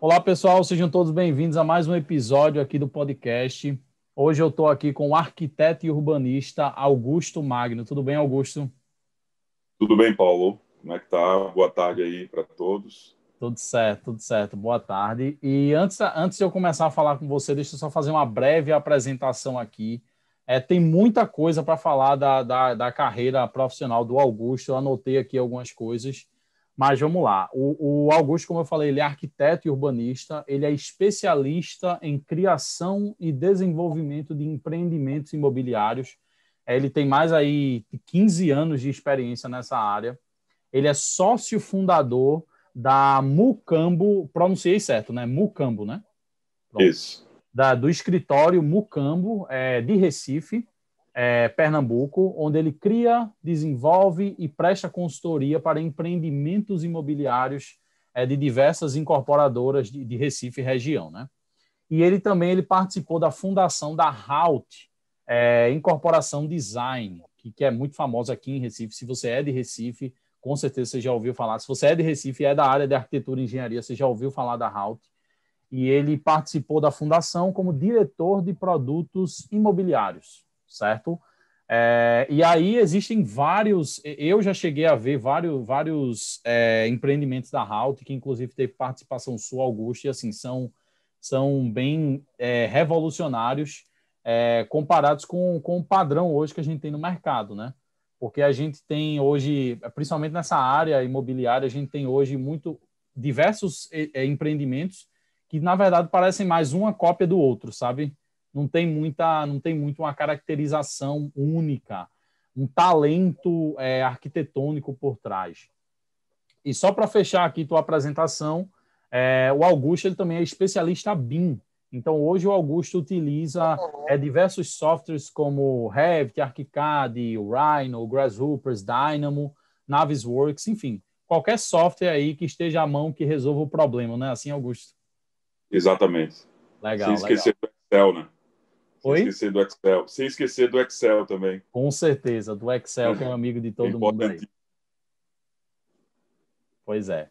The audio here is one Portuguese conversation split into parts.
Olá, pessoal, sejam todos bem-vindos a mais um episódio aqui do podcast. Hoje eu estou aqui com o arquiteto e urbanista Augusto Magno. Tudo bem, Augusto? Tudo bem, Paulo? Como é que tá? Boa tarde aí para todos. Tudo certo, tudo certo. Boa tarde. E antes de eu começar a falar com você, deixa eu só fazer uma breve apresentação aqui. Tem muita coisa para falar da carreira profissional do Augusto. Eu anotei aqui algumas coisas, mas vamos lá. O Augusto, como eu falei, ele é arquiteto e urbanista, ele é especialista em criação e desenvolvimento de empreendimentos imobiliários. Ele tem mais aí de 15 anos de experiência nessa área. Ele é sócio fundador da Mucambo, pronunciei certo, né? Mucambo, né? Pronto. Isso. Do escritório Mucambo, de Recife, Pernambuco, onde ele cria, desenvolve e presta consultoria para empreendimentos imobiliários de diversas incorporadoras de Recife e região, né? E ele participou da fundação da Halt, Incorporação Design, que é muito famosa aqui em Recife. Se você é de Recife, com certeza você já ouviu falar. Se você é de Recife e é da área de arquitetura e engenharia, você já ouviu falar da Halt. E ele participou da fundação como diretor de produtos imobiliários, certo? E aí existem vários, eu já cheguei a ver vários empreendimentos da Halt, que inclusive teve participação sua, Augusto, e assim, são bem revolucionários comparados com o padrão hoje que a gente tem no mercado, né? Porque a gente tem hoje, principalmente nessa área imobiliária, a gente tem hoje diversos empreendimentos que, na verdade, parecem mais uma cópia do outro, sabe? Não tem muito uma caracterização única, um talento arquitetônico por trás. E só para fechar aqui tua apresentação, o Augusto ele também é especialista BIM. Então, hoje o Augusto utiliza diversos softwares como Revit, ArchiCAD, o Rhino, o Grasshoppers, Dynamo, Navisworks, enfim, qualquer software aí que esteja à mão que resolva o problema, não é assim, Augusto? Exatamente. Sem Legal, legal. esquecer do Excel, né? Sem Oi? esquecer do Excel. Sem esquecer do Excel também. Com certeza, do Excel, que é um amigo de É todo mundo aí. importante. Pois é.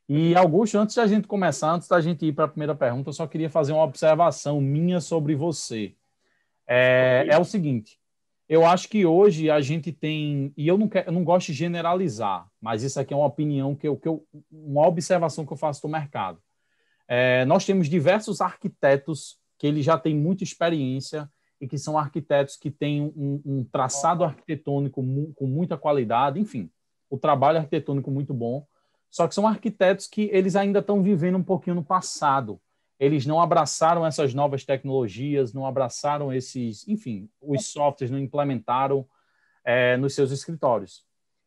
E, Augusto, antes da gente começar, antes da gente ir para a primeira pergunta, eu só queria fazer uma observação minha sobre você. É o seguinte, eu acho que hoje a gente tem, e eu não gosto de generalizar, mas isso aqui é uma opinião uma observação que eu faço do mercado. Nós temos diversos arquitetos que eles já têm muita experiência e que são arquitetos que têm um traçado arquitetônico com muita qualidade, enfim, o trabalho arquitetônico muito bom, só que são arquitetos que eles ainda estão vivendo um pouquinho no passado. Eles não abraçaram essas novas tecnologias, não abraçaram enfim, os softwares não implementaram nos seus escritórios.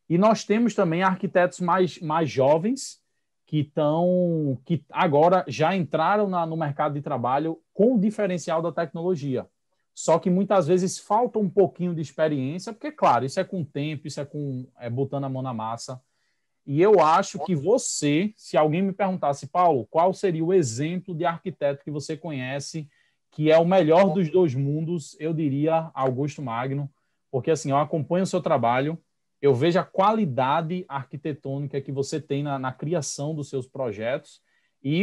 E nós temos também arquitetos mais jovens que agora já entraram no mercado de trabalho com o diferencial da tecnologia. Só que muitas vezes falta um pouquinho de experiência, porque, claro, isso é com o tempo, isso botando a mão na massa. E eu acho que você, se alguém me perguntasse, Paulo, qual seria o exemplo de arquiteto que você conhece, que é o melhor dos dois mundos, eu diria Augusto Magno, porque assim, eu acompanho o seu trabalho, eu vejo a qualidade arquitetônica que você tem na criação dos seus projetos, e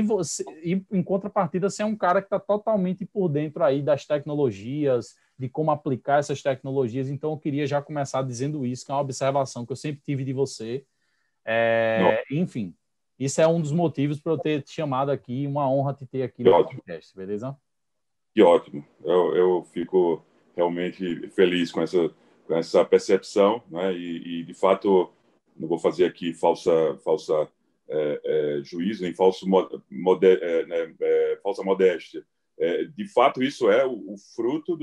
em contrapartida, você é um cara que está totalmente por dentro aí das tecnologias, de como aplicar essas tecnologias. Então, eu queria já começar dizendo isso, que é uma observação que eu sempre tive de você. Não, Enfim, isso é um dos motivos para eu ter te chamado aqui, uma honra te ter aqui que no ótimo. podcast, beleza? Que ótimo. Eu fico realmente feliz com essa percepção, né? De fato, não vou fazer aqui falsa juízo, nem falsa modéstia. De fato, isso é o fruto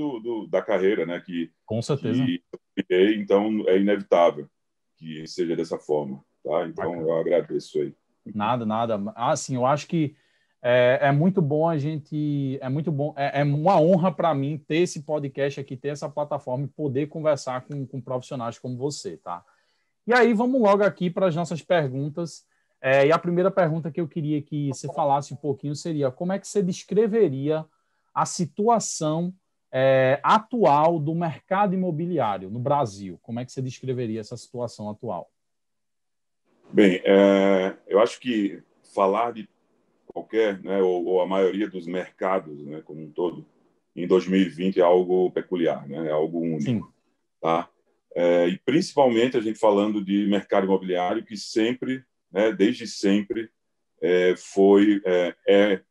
da carreira, né? Com certeza. Que eu criei, então é inevitável que seja dessa forma, tá? Então, Bacana. eu agradeço aí. Nada, nada. Assim, eu acho que é muito bom é muito bom, é uma honra para mim ter esse podcast aqui, ter essa plataforma e poder conversar com profissionais como você, tá? E aí, vamos logo aqui para as nossas perguntas. E a primeira pergunta que eu queria que você falasse um pouquinho seria: como é que você descreveria a situação atual do mercado imobiliário no Brasil? Como é que você descreveria essa situação atual? Bem, eu acho que falar de qualquer, né, ou a maioria dos mercados, né, como um todo, em 2020 é algo peculiar, né, é algo Sim. único, tá? E principalmente a gente falando de mercado imobiliário que sempre, né, desde sempre,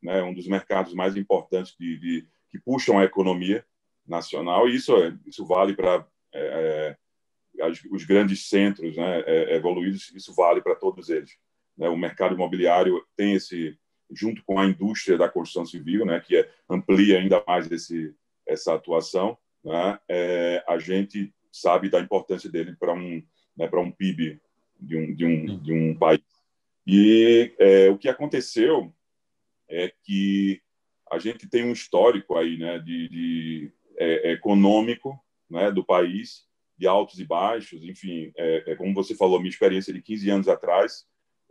né, um dos mercados mais importantes que puxam a economia nacional, e isso vale para os grandes centros, né, evoluídos, isso vale para todos eles. Né? O mercado imobiliário tem junto com a indústria da construção civil, né, que amplia ainda mais essa atuação, né, a gente sabe da importância dele para um PIB de um país. E o que aconteceu é que a gente tem um histórico aí, né, econômico, né, do país, de altos e baixos, enfim, como você falou, minha experiência de 15 anos atrás,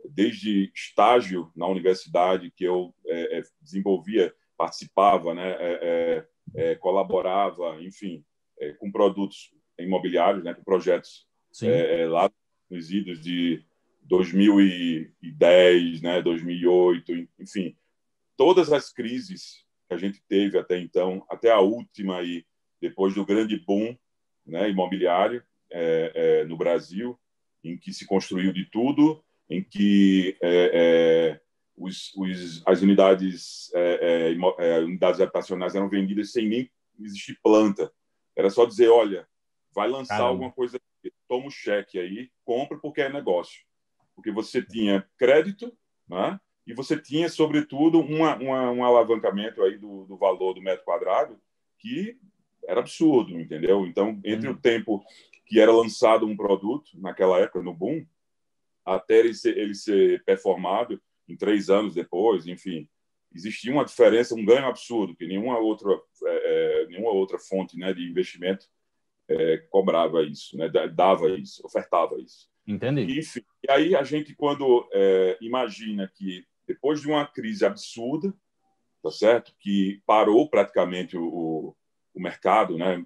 desde estágio na universidade que eu desenvolvia, participava, né, colaborava, enfim, com produtos imobiliários, né, com projetos lá nos idos de 2010, né, 2008, enfim, todas as crises que a gente teve até então, até a última aí, depois do grande boom, né, imobiliário no Brasil, em que se construiu de tudo, em que as unidades habitacionais eram vendidas sem nem existir planta. Era só dizer, olha, vai lançar alguma coisa, toma o cheque aí, compra porque é negócio. Porque você tinha crédito, né? E você tinha, sobretudo, um alavancamento aí do valor do metro quadrado que era absurdo, entendeu? Então, entre o tempo que era lançado um produto, naquela época, no boom, até ele ser performado em 3 anos depois, enfim, existia uma diferença, um ganho absurdo, que nenhuma outra fonte, né, de investimento cobrava isso, né, dava isso, ofertava isso. Entendi. Enfim, e aí a gente, quando imagina que depois de uma crise absurda, tá certo? Que parou praticamente o mercado, né?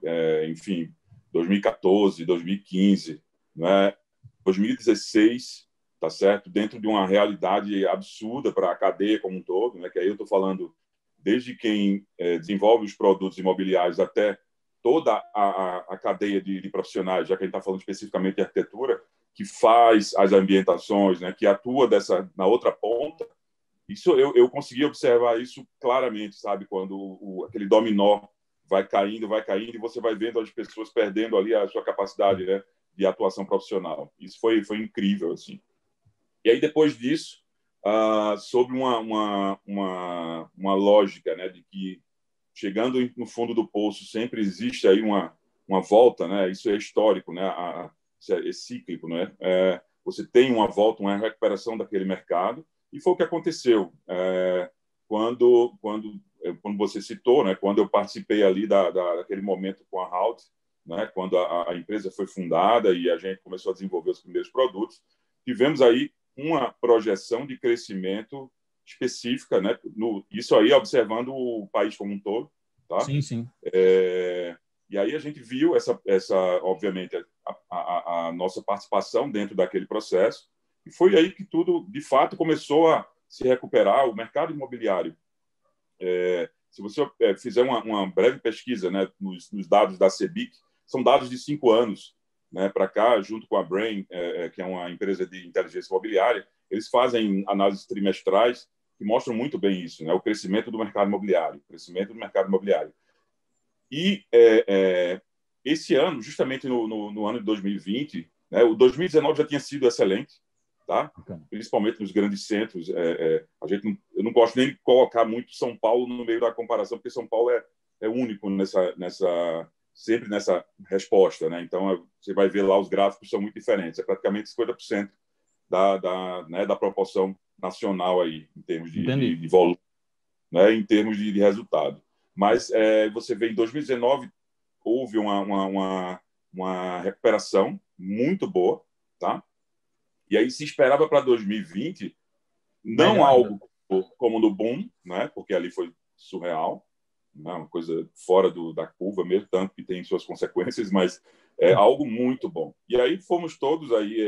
Enfim, 2014, 2015, né? 2016, tá certo? Dentro de uma realidade absurda para a cadeia como um todo, né? Que aí eu estou falando desde quem desenvolve os produtos imobiliários até toda a cadeia de profissionais, já que a gente está falando especificamente de arquitetura, que faz as ambientações, né? Que atua na outra ponta. Isso eu consegui observar isso claramente, sabe? Quando aquele dominó vai caindo, e você vai vendo as pessoas perdendo ali a sua capacidade, né, de atuação profissional. Isso foi incrível, assim. E aí, depois disso, sobre uma lógica, né, de que chegando no fundo do poço sempre existe aí uma volta, né? Isso é histórico, né? Isso é cíclico, né? Você tem uma volta, uma recuperação daquele mercado, e foi o que aconteceu quando você citou, né? Quando eu participei ali daquele momento com a Halt, né? Quando a empresa foi fundada e a gente começou a desenvolver os primeiros produtos, tivemos aí uma projeção de crescimento específica, né? Isso aí observando o país como um todo, tá? Sim, sim. E aí a gente viu obviamente, a nossa participação dentro daquele processo, e foi aí que tudo, de fato, começou a se recuperar. O mercado imobiliário, se você fizer uma breve pesquisa, né, nos dados da CEBIC, são dados de 5 anos, né, para cá, junto com a Brain, que é uma empresa de inteligência imobiliária, eles fazem análises trimestrais que mostram muito bem isso, né, o crescimento do mercado imobiliário, E esse ano, justamente no ano de 2020, né, o 2019 já tinha sido excelente, tá? Principalmente nos grandes centros. Eu não gosto nem de colocar muito São Paulo no meio da comparação, porque São Paulo é único sempre nessa resposta, né? Então, você vai ver lá, os gráficos são muito diferentes. É praticamente 50% da proporção nacional aí, em termos de volume, né? Em termos de resultado. Mas você vê, em 2019, houve uma recuperação muito boa, tá? E aí se esperava para 2020, não algo como no boom, né? Porque ali foi surreal, né? Uma coisa fora da curva mesmo, tanto que tem suas consequências, mas é algo muito bom. E aí fomos todos aí,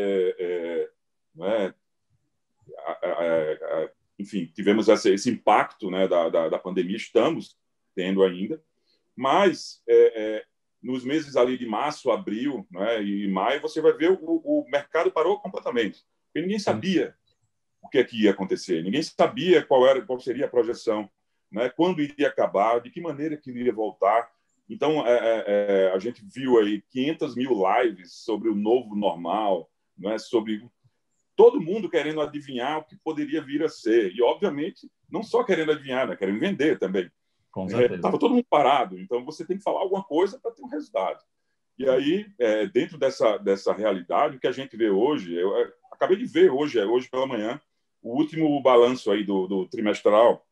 né? enfim, tivemos esse impacto, né, da pandemia, estamos tendo ainda, mas nos meses ali de março, abril, né, e maio, você vai ver o mercado parou completamente, porque ninguém sabia o que é que ia acontecer, ninguém sabia qual seria a projeção, né, quando iria acabar, de que maneira que iria voltar. Então, a gente viu aí 500 mil lives sobre o novo normal, né, sobre todo mundo querendo adivinhar o que poderia vir a ser. E, obviamente, não só querendo adivinhar, né, querendo vender também. Com certeza. Estava todo mundo parado, então você tem que falar alguma coisa para ter um resultado. E aí, dentro dessa realidade, o que a gente vê hoje, eu acabei de ver hoje pela manhã, o último balanço aí do trimestral,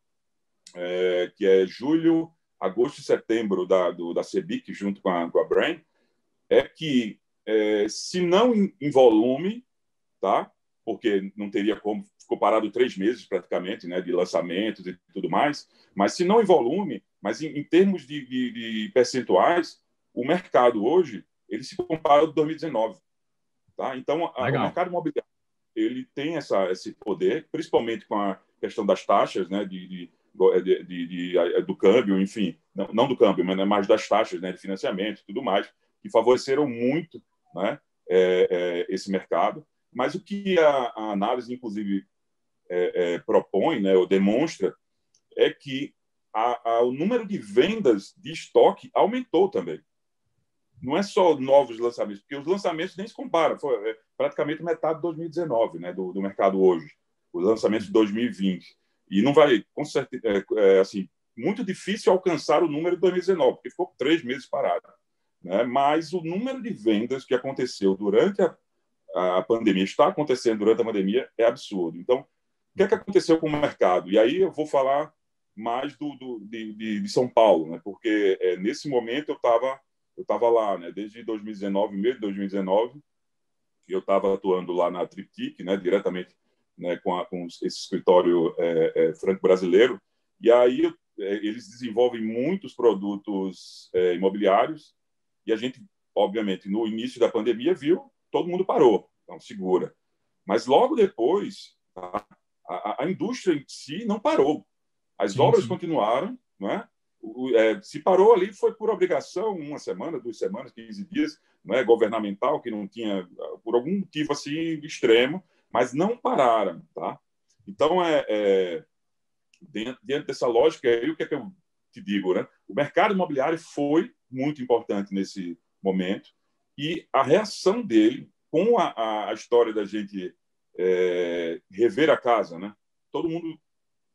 que é julho, agosto e setembro da CEBIC, junto com a Brain, é que, se não em volume, tá? Porque não teria como, ficou parado 3 meses praticamente, né, de lançamentos e tudo mais, mas se não em volume, mas em termos de percentuais, o mercado hoje, ele se compara ao de 2019. Tá? Então, o mercado imobiliário, ele tem esse poder, principalmente com a questão das taxas, né, do câmbio, enfim, não do câmbio, mas mais das taxas, né, de financiamento e tudo mais, que favoreceram muito, né, esse mercado. Mas o que a análise, inclusive, propõe, né, ou demonstra, é que o número de vendas de estoque aumentou também. Não é só novos lançamentos, porque os lançamentos nem se comparam. Foi praticamente metade de 2019, né, do mercado hoje. Os lançamentos de 2020. E não vai, com certeza, assim, muito difícil alcançar o número de 2019, porque ficou 3 meses parado. Né? Mas o número de vendas que aconteceu durante a pandemia, está acontecendo durante a pandemia, é absurdo. Então, o que é que aconteceu com o mercado? E aí eu vou falar mais de São Paulo, né? Porque nesse momento eu estava lá, né? Desde 2019, meio de 2019, eu estava atuando lá na Triptych, né? Diretamente, né? Com esse escritório franco-brasileiro. E aí eles desenvolvem muitos produtos imobiliários e a gente, obviamente, no início da pandemia, viu todo mundo parou, então segura. Mas logo depois, a indústria em si não parou. As obras continuaram, não é? Se parou ali foi por obrigação, 1 semana, 2 semanas, 15 dias, não é? Governamental, que não tinha, por algum motivo assim extremo, mas não pararam. Tá? Então, dentro dessa lógica, aí, o que é que eu te digo? Né? O mercado imobiliário foi muito importante nesse momento e a reação dele com a história da gente rever a casa, né? Todo mundo,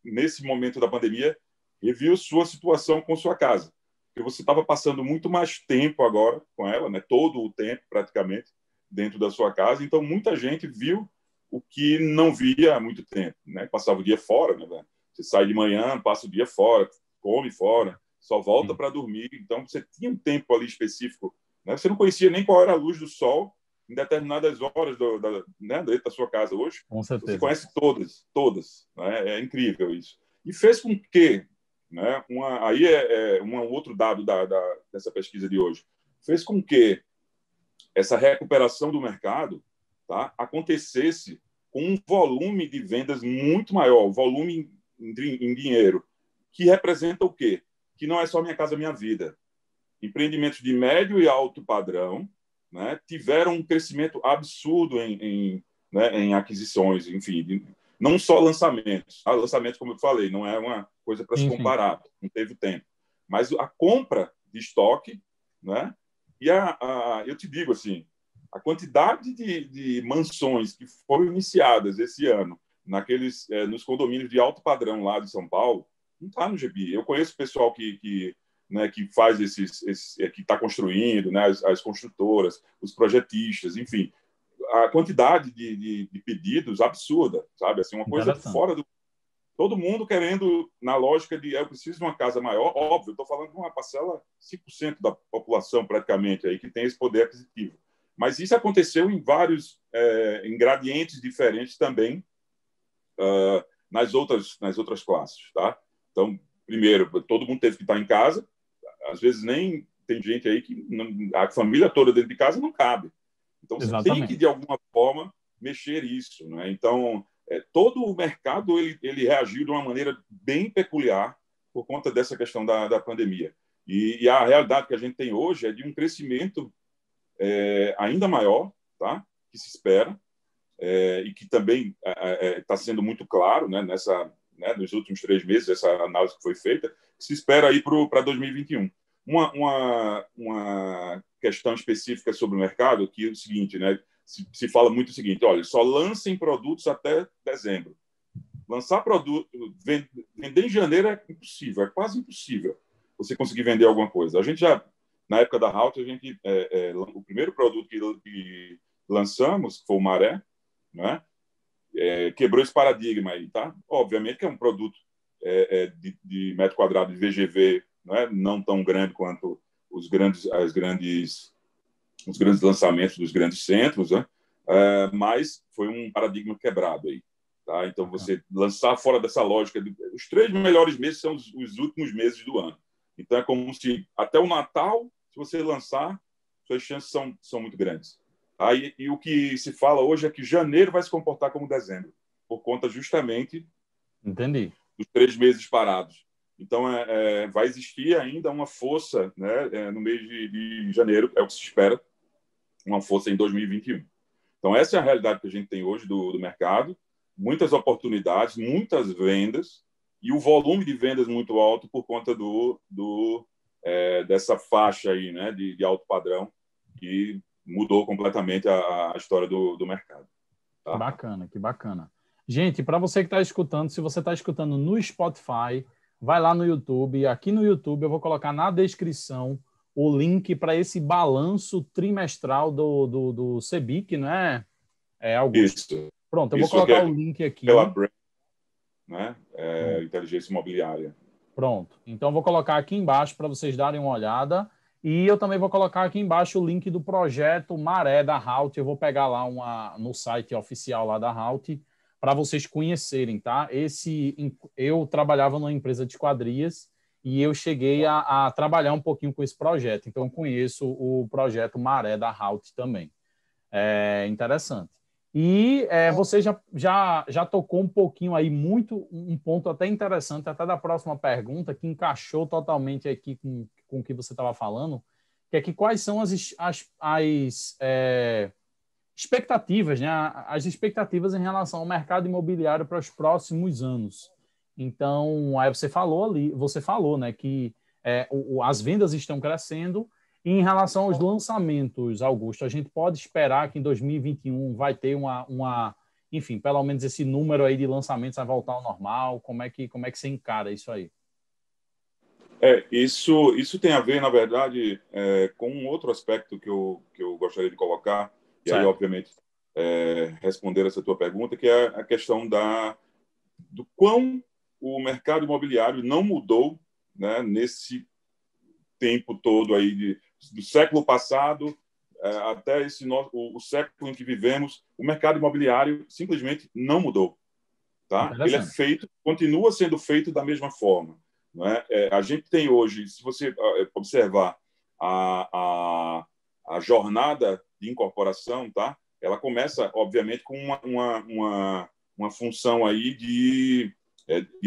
nesse momento da pandemia, reviu sua situação com sua casa. Porque você estava passando muito mais tempo agora com ela, né? Todo o tempo, praticamente, dentro da sua casa. Então, muita gente viu o que não via há muito tempo. Né? Passava o dia fora, né? Você sai de manhã, passa o dia fora, come fora, só volta para dormir. Então, você tinha um tempo ali específico. Né? Você não conhecia nem qual era a luz do sol em determinadas horas né, dentro da sua casa hoje. Com certeza. Você conhece todas. Né? É incrível isso. E fez com que, né, aí um outro dado dessa pesquisa de hoje, fez com que essa recuperação do mercado, tá, acontecesse com um volume de vendas muito maior, volume em dinheiro, que representa o quê? Que não é só Minha Casa Minha Vida. Empreendimentos de médio e alto padrão, né, tiveram um crescimento absurdo em aquisições, enfim, não só lançamentos. Lançamentos, como eu falei, não é uma coisa para se comparar, não teve tempo. Mas a compra de estoque, né, e eu te digo assim, a quantidade de mansões que foram iniciadas esse ano nos condomínios de alto padrão lá de São Paulo, não está no GB. Eu conheço pessoal que faz que está construindo, né, as construtoras, os projetistas, enfim, a quantidade de pedidos absurda, sabe? Assim, uma coisa fora do... Todo mundo querendo, na lógica de eu preciso de uma casa maior, óbvio, estou falando de uma parcela, 5% da população praticamente, aí, que tem esse poder aquisitivo. Mas isso aconteceu em vários ingredientes diferentes também nas outras classes. Tá? Então, primeiro, todo mundo teve que estar em casa, às vezes nem tem gente aí que a família toda dentro de casa não cabe. Então, você tem que, de alguma forma, mexer isso. Né? Então, todo o mercado ele reagiu de uma maneira bem peculiar por conta dessa questão da pandemia. E a realidade que a gente tem hoje é de um crescimento ainda maior, tá? Que se espera, e que também está sendo muito claro, né, nos últimos 3 meses, essa análise que foi feita, que se espera aí para 2021. Uma questão específica sobre o mercado, que é o seguinte, né, se fala muito o seguinte: olha, só lancem produtos até dezembro. Lançar produto, vender em janeiro é impossível, é quase impossível você conseguir vender alguma coisa. A gente já, na época da Halt, o primeiro produto que lançamos, que foi o Maré, né, quebrou esse paradigma aí, tá? Obviamente que é um produto de metro quadrado de VGV, não tão grande quanto os grandes lançamentos dos grandes centros, né? Mas foi um paradigma quebrado aí. Tá? Então, você lançar fora dessa lógica, os 3 melhores meses são os últimos meses do ano. Então, é como se até o Natal, se você lançar, suas chances são muito grandes. Aí, e o que se fala hoje é que janeiro vai se comportar como dezembro, por conta justamente dos 3 meses parados. Então, vai existir ainda uma força, né, no mês de janeiro, é o que se espera, uma força em 2021. Então, essa é a realidade que a gente tem hoje do mercado. Muitas oportunidades, muitas vendas, e o volume de vendas muito alto por conta dessa faixa aí, né, de alto padrão, que mudou completamente a história do mercado. Tá? Que bacana, que bacana. Gente, para você que está escutando, se você está escutando no Spotify, vai lá no YouTube. Aqui no YouTube eu vou colocar na descrição o link para esse balanço trimestral do CEBIC, não é, Augusto? Isso. Pronto, eu vou colocar o link aqui. Pela Brand, né? Inteligência imobiliária. Pronto. Então, eu vou colocar aqui embaixo para vocês darem uma olhada. E eu também vou colocar aqui embaixo o link do projeto Maré da Halt. Eu vou pegar lá no site oficial lá da Halt para vocês conhecerem, tá? Eu trabalhava numa empresa de esquadrias e eu cheguei a trabalhar um pouquinho com esse projeto. Então, eu conheço o projeto Maré da Halt também. É interessante. E você já tocou um pouquinho aí, um ponto até interessante, até da próxima pergunta, que encaixou totalmente aqui com o que você estava falando, que é que quais são as expectativas, né? As expectativas em relação ao mercado imobiliário para os próximos anos. Então, aí você falou, né, que as vendas estão crescendo. E em relação aos lançamentos, Augusto, a gente pode esperar que em 2021 vai ter enfim, pelo menos esse número aí de lançamentos vai voltar ao normal? Como é que você encara isso aí? Isso tem a ver, na verdade, com um outro aspecto que eu gostaria de colocar, e aí, obviamente, responder essa tua pergunta, que é a questão do quão o mercado imobiliário não mudou, né, nesse tempo todo aí do século passado até o século em que vivemos. O mercado imobiliário simplesmente não mudou. Tá? Ele é feito, continua sendo feito da mesma forma. Não é? A gente tem hoje, se você observar a jornada de incorporação, tá? Ela começa, obviamente, com uma função aí de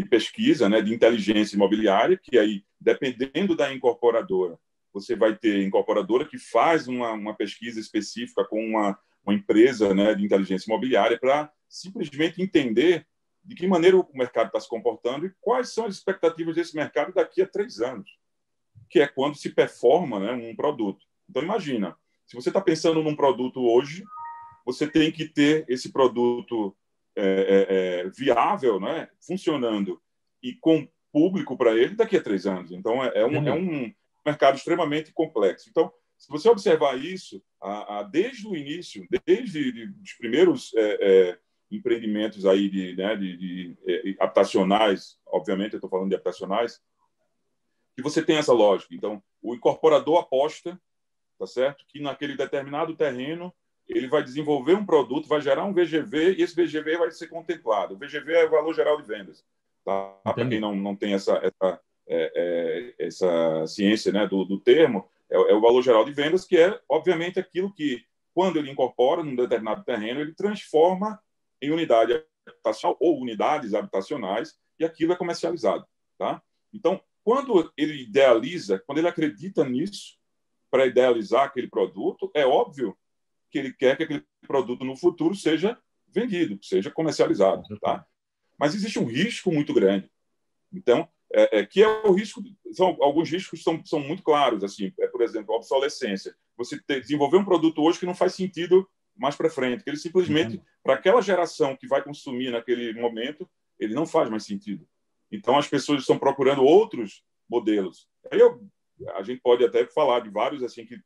pesquisa, né, de inteligência imobiliária, que aí, dependendo da incorporadora, você vai ter incorporadora que faz uma pesquisa específica com uma empresa, né, de inteligência imobiliária para simplesmente entender de que maneira o mercado está se comportando e quais são as expectativas desse mercado daqui a 3 anos, que é quando se performa, né, um produto. Então, imagina, se você está pensando num produto hoje, você tem que ter esse produto viável, né, funcionando e com público para ele daqui a 3 anos. Então, é um mercado extremamente complexo. Então, se você observar isso, desde o início, desde os primeiros empreendimentos aí de habitacionais, obviamente eu estou falando de habitacionais, que você tem essa lógica. Então, o incorporador aposta, tá certo, que naquele determinado terreno ele vai desenvolver um produto, vai gerar um VGV e esse VGV vai ser contemplado. O VGV é o valor geral de vendas. Tá? Para quem não tem essa ciência, né, do termo, é o valor geral de vendas, que é, obviamente, aquilo que, quando ele incorpora num determinado terreno, ele transforma em unidade habitacional ou unidades habitacionais, e aquilo é comercializado. Tá? Então, quando ele idealiza, quando ele acredita nisso, para idealizar aquele produto, é óbvio que ele quer que aquele produto no futuro seja vendido, seja comercializado. Tá? Mas existe um risco muito grande. Então, que é o risco, alguns riscos são muito claros, assim, por exemplo, a obsolescência. Você desenvolver um produto hoje que não faz sentido mais para frente, que ele simplesmente, para aquela geração que vai consumir naquele momento, ele não faz mais sentido. Então, as pessoas estão procurando outros modelos. Aí a gente pode até falar de vários assim que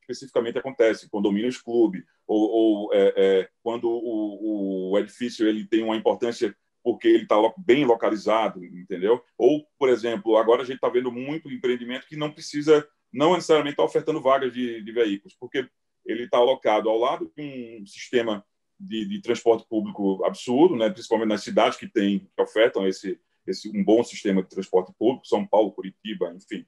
especificamente acontecem, condomínios clube, ou quando o edifício ele tem uma importância porque ele está bem localizado, entendeu? Ou, por exemplo, agora a gente está vendo muito empreendimento que não necessariamente está ofertando vagas de veículos, porque ele está alocado ao lado de um sistema de transporte público absurdo, né? Principalmente nas cidades que ofertam um bom sistema de transporte público, São Paulo, Curitiba, enfim.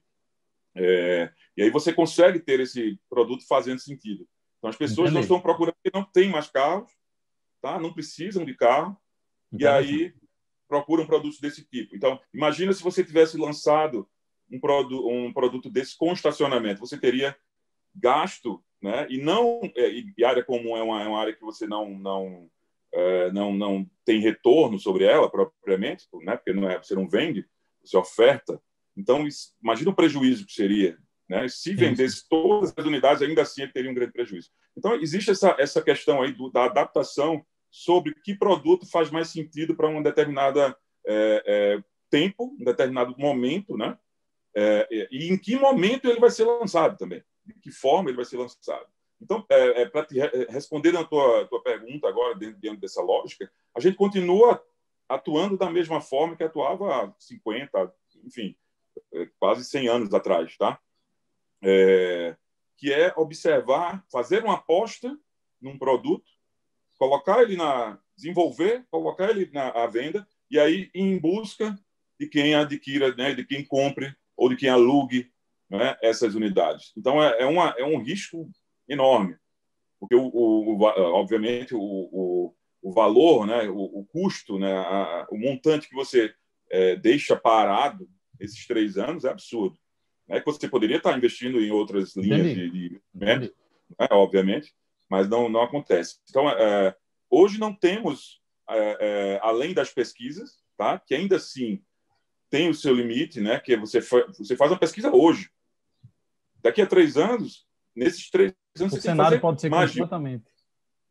E aí você consegue ter esse produto fazendo sentido. Então, as pessoas não estão procurando porque não tem mais carros, tá? Não precisam de carro, e aí procuram produtos desse tipo. Então, imagina se você tivesse lançado um produto desse com estacionamento. Você teria gasto, né? E área comum é uma área que você não tem retorno sobre ela propriamente, né? Porque você não vende, você oferta. Então, imagina o prejuízo que seria, né? Se vendesse todas as unidades, ainda assim ele teria um grande prejuízo. Então, existe essa questão aí da adaptação sobre que produto faz mais sentido para um determinado tempo, um determinado momento, né? E em que momento ele vai ser lançado também, de que forma ele vai ser lançado. Então, para responder a tua pergunta agora, dentro dessa lógica, a gente continua atuando da mesma forma que atuava há 50, enfim, quase 100 anos atrás, tá? Que é observar, fazer uma aposta num produto, desenvolver, colocar ele à venda, e aí ir em busca de quem adquira, né, de quem compre ou de quem alugue, né, essas unidades. Então, é um risco enorme, porque, obviamente, o valor, né, o custo, né, o montante que você deixa parado esses 3 anos é absurdo. Né, que você poderia estar investindo em outras linhas de investimento, né, obviamente, mas não acontece. Então, hoje não temos, além das pesquisas, tá, que ainda assim tem o seu limite, né, que você faz uma pesquisa hoje. Daqui a 3 anos, nesses 3 anos, o você tem que cenário fazer pode ser mais completamente.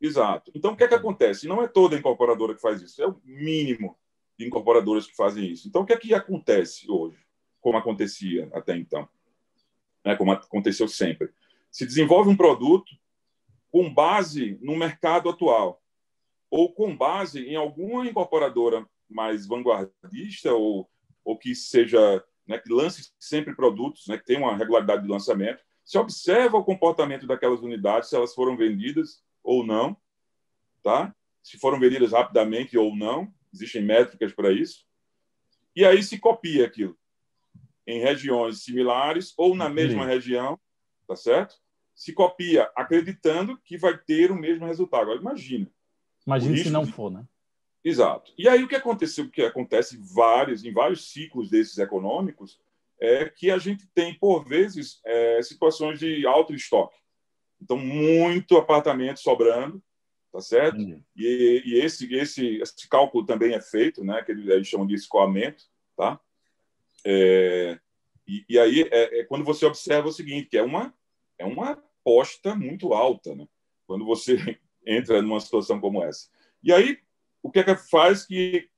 Exato. Então, o que acontece? Não é toda incorporadora que faz isso, é o mínimo de incorporadoras que fazem isso. Então, o que acontece hoje, como acontecia até então, né, como aconteceu sempre? Se desenvolve um produto com base no mercado atual, ou com base em alguma incorporadora mais vanguardista, ou que seja, né, que lance sempre produtos, né, que tem uma regularidade de lançamento. Se observa o comportamento daquelas unidades, se elas foram vendidas ou não, tá? Se foram vendidas rapidamente ou não, existem métricas para isso. E aí se copia aquilo em regiões similares ou na mesma região, tá certo? Se copia acreditando que vai ter o mesmo resultado. Agora, imagina se não for, né? Exato. E aí o que acontece em vários ciclos desses econômicos é que a gente tem, por vezes, situações de alto estoque. Então, muito apartamento sobrando, tá certo? E esse cálculo também é feito, né? Que eles chamam de escoamento, tá? E aí quando você observa o seguinte, que é uma aposta muito alta, né? Quando você entra numa situação como essa. E aí, o que faz que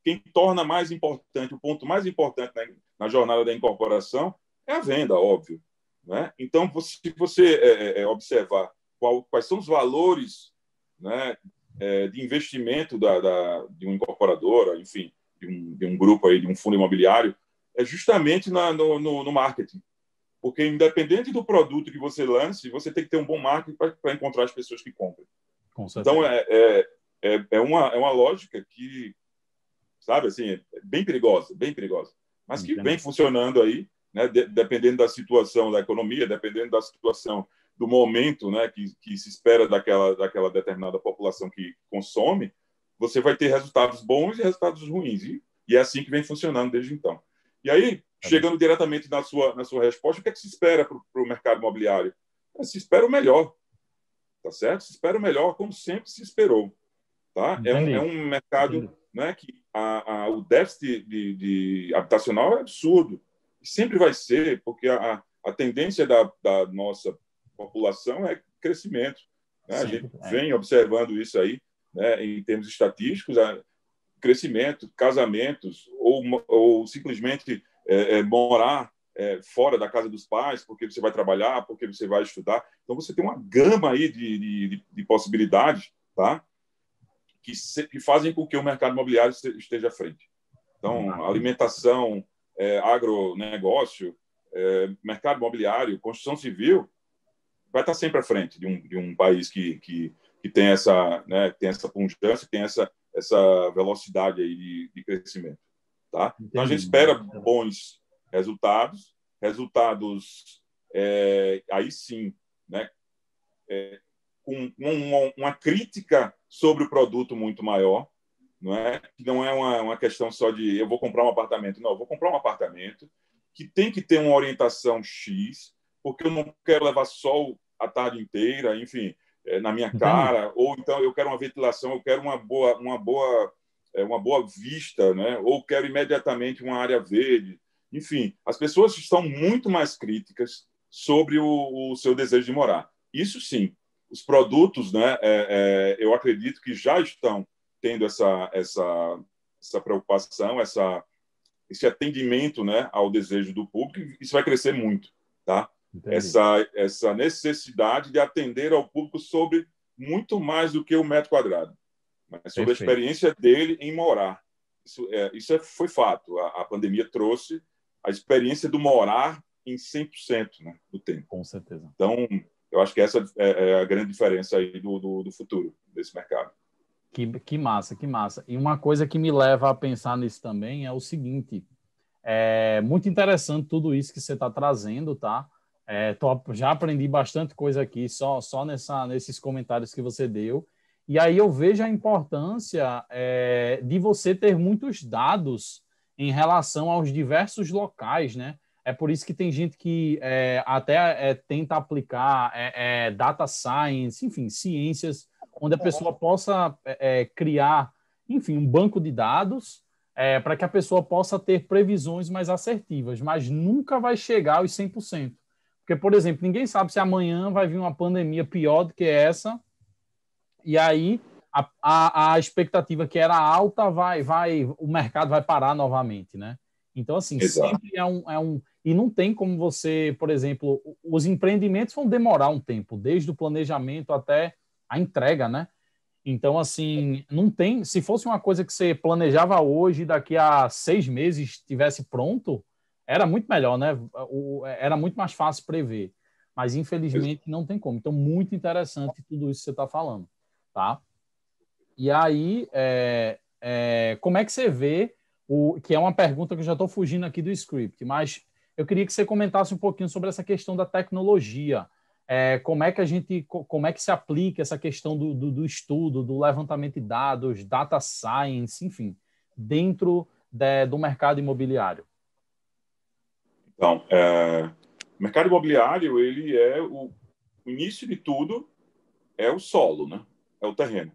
quem torna mais importante, o ponto mais importante na jornada da incorporação é a venda, óbvio. Né? Então, se você observar quais são os valores, né, de investimento de uma incorporadora, enfim, de um grupo aí, de um fundo imobiliário, é justamente no marketing. Porque, independente do produto que você lance, você tem que ter um bom marketing para encontrar as pessoas que comprem. Então, é uma lógica que, sabe, assim, é bem perigosa, mas que vem funcionando aí, né, dependendo da situação da economia, dependendo da situação do momento, né, que se espera daquela determinada população que consome, você vai ter resultados bons e resultados ruins. E é assim que vem funcionando desde então. E aí, chegando diretamente na sua resposta, o que é que se espera para o mercado imobiliário? Se espera o melhor, tá certo? Se espera o melhor, como sempre se esperou. Tá? É um mercado, né, que o déficit de habitacional é absurdo. Sempre vai ser, porque a tendência da nossa população é crescimento. Né? A gente vem observando isso aí, né, em termos estatísticos, crescimento, casamentos, ou simplesmente morar fora da casa dos pais, porque você vai trabalhar, porque você vai estudar. Então, você tem uma gama aí de possibilidades, tá? Que fazem com que o mercado imobiliário esteja à frente. Então, alimentação, agronegócio, mercado imobiliário, construção civil, vai estar sempre à frente de um país que tem essa, né, tem essa pungência, tem essa velocidade aí de crescimento. Tá? Então, a gente espera bons resultados, aí sim, né, com uma crítica sobre o produto muito maior, não é uma questão só de eu vou comprar um apartamento. Não, eu vou comprar um apartamento que tem que ter uma orientação X, porque eu não quero levar sol a tarde inteira, enfim, na minha cara, ou então eu quero uma ventilação, eu quero uma boa vista, né? Ou quero imediatamente uma área verde. Enfim, as pessoas estão muito mais críticas sobre o seu desejo de morar. Isso sim, os produtos, né? Eu acredito que já estão tendo essa preocupação, esse atendimento, né, ao desejo do público. Isso vai crescer muito, tá? Essa necessidade de atender ao público sobre muito mais do que o metro quadrado, mas sobre a experiência dele em morar. Isso foi fato. A pandemia trouxe a experiência do morar em 100%, né, do tempo. Com certeza. Então, eu acho que essa é a grande diferença aí do futuro desse mercado. Que massa, que massa. E uma coisa que me leva a pensar nisso também é o seguinte, é muito interessante tudo isso que você está trazendo, tá? Já aprendi bastante coisa aqui só nesses comentários que você deu. E aí eu vejo a importância de você ter muitos dados em relação aos diversos locais, né? É por isso que tem gente que até tenta aplicar data science, enfim, ciências, onde a pessoa possa criar, enfim, um banco de dados para que a pessoa possa ter previsões mais assertivas, mas nunca vai chegar aos 100%. Porque, por exemplo, ninguém sabe se amanhã vai vir uma pandemia pior do que essa, e aí a expectativa que era alta o mercado vai parar novamente, né? Então, assim, Exato. Sempre e não tem como você, por exemplo, os empreendimentos vão demorar um tempo, desde o planejamento até a entrega, né? Então, assim, não tem. Se fosse uma coisa que você planejava hoje, daqui a 6 meses estivesse pronto, era muito melhor, né? Era muito mais fácil prever. Mas, infelizmente, não tem como. Então, muito interessante tudo isso que você está falando, tá? E aí, como é que você vê, que é uma pergunta que eu já estou fugindo aqui do script, mas eu queria que você comentasse um pouquinho sobre essa questão da tecnologia. Como é que se aplica essa questão do estudo, do levantamento de dados, data science, enfim, dentro do mercado imobiliário? Então, o mercado imobiliário, ele o início de tudo é o solo, né? É o terreno,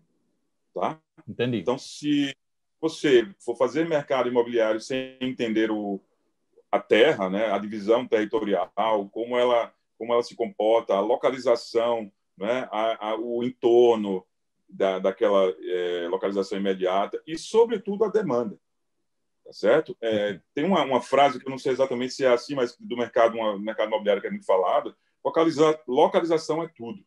tá? Entendi. Então, se você for fazer mercado imobiliário sem entender a terra, né, a divisão territorial, como ela se comporta, a localização, né, o entorno daquela localização imediata e, sobretudo, a demanda. Tá certo? Tem uma frase que eu não sei exatamente se é assim, mas do mercado imobiliário que é muito falado: localização é tudo.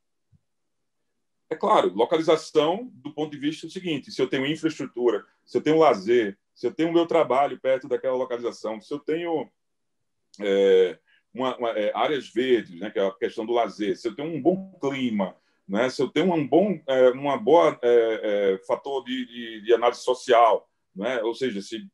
É claro, localização do ponto de vista do seguinte: se eu tenho infraestrutura, se eu tenho lazer, se eu tenho o meu trabalho perto daquela localização, se eu tenho áreas verdes, né, que é a questão do lazer, se eu tenho um bom clima, né, se eu tenho uma boa fator de análise social, né, ou seja, se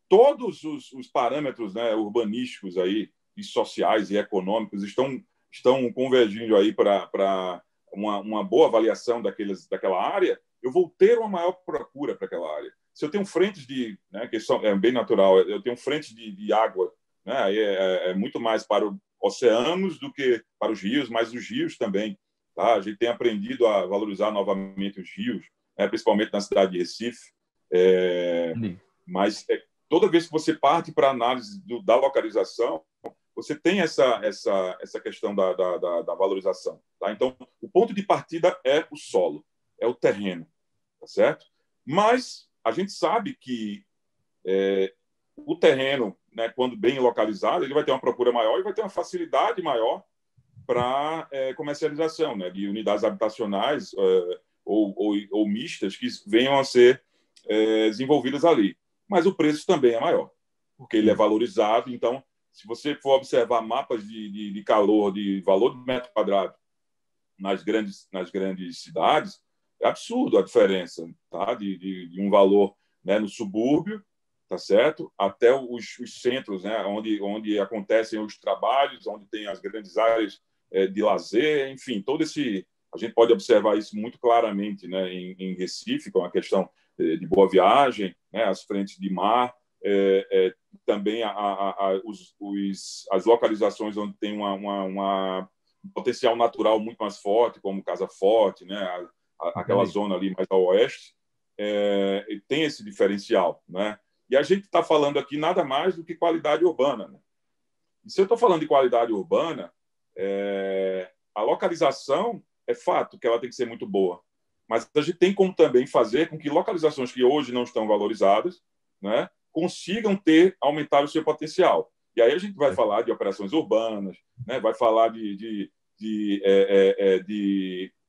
todos os parâmetros, né, urbanísticos aí, e sociais e econômicos estão convergindo aí para uma boa avaliação daquela área, eu vou ter uma maior procura para aquela área. Se eu tenho frentes de, né, que é bem natural, eu tenho frentes de água, né, aí é muito mais para os oceanos do que para os rios, mas os rios também. Tá? A gente tem aprendido a valorizar novamente os rios, né, principalmente na cidade de Recife. Mas toda vez que você parte para a análise da localização, você tem essa questão da valorização. Tá? Então, o ponto de partida é o solo, é o terreno, tá certo? Mas a gente sabe que o terreno, né, quando bem localizado, ele vai ter uma procura maior e vai ter uma facilidade maior para comercialização, né, de unidades habitacionais ou mistas que venham a ser desenvolvidas ali. Mas o preço também é maior, porque ele é valorizado. Então, se você for observar mapas de calor, de valor de metro quadrado nas grandes cidades, é absurdo a diferença, tá? de um valor, né, no subúrbio, tá certo? Até os centros, né, onde acontecem os trabalhos, onde tem as grandes áreas de lazer, enfim, todo esse... A gente pode observar isso muito claramente, né, em Recife, com a questão de Boa Viagem, né, as frentes de mar, também as localizações onde tem um potencial natural muito mais forte, como Casa Forte, né, aquela zona ali mais ao oeste, tem esse diferencial, né? E a gente está falando aqui nada mais do que qualidade urbana, né? E se eu estou falando de qualidade urbana, a localização é fato que ela tem que ser muito boa, mas a gente tem como também fazer com que localizações que hoje não estão valorizadas, né, consigam aumentar o seu potencial. E aí a gente vai falar de operações urbanas, né, vai falar de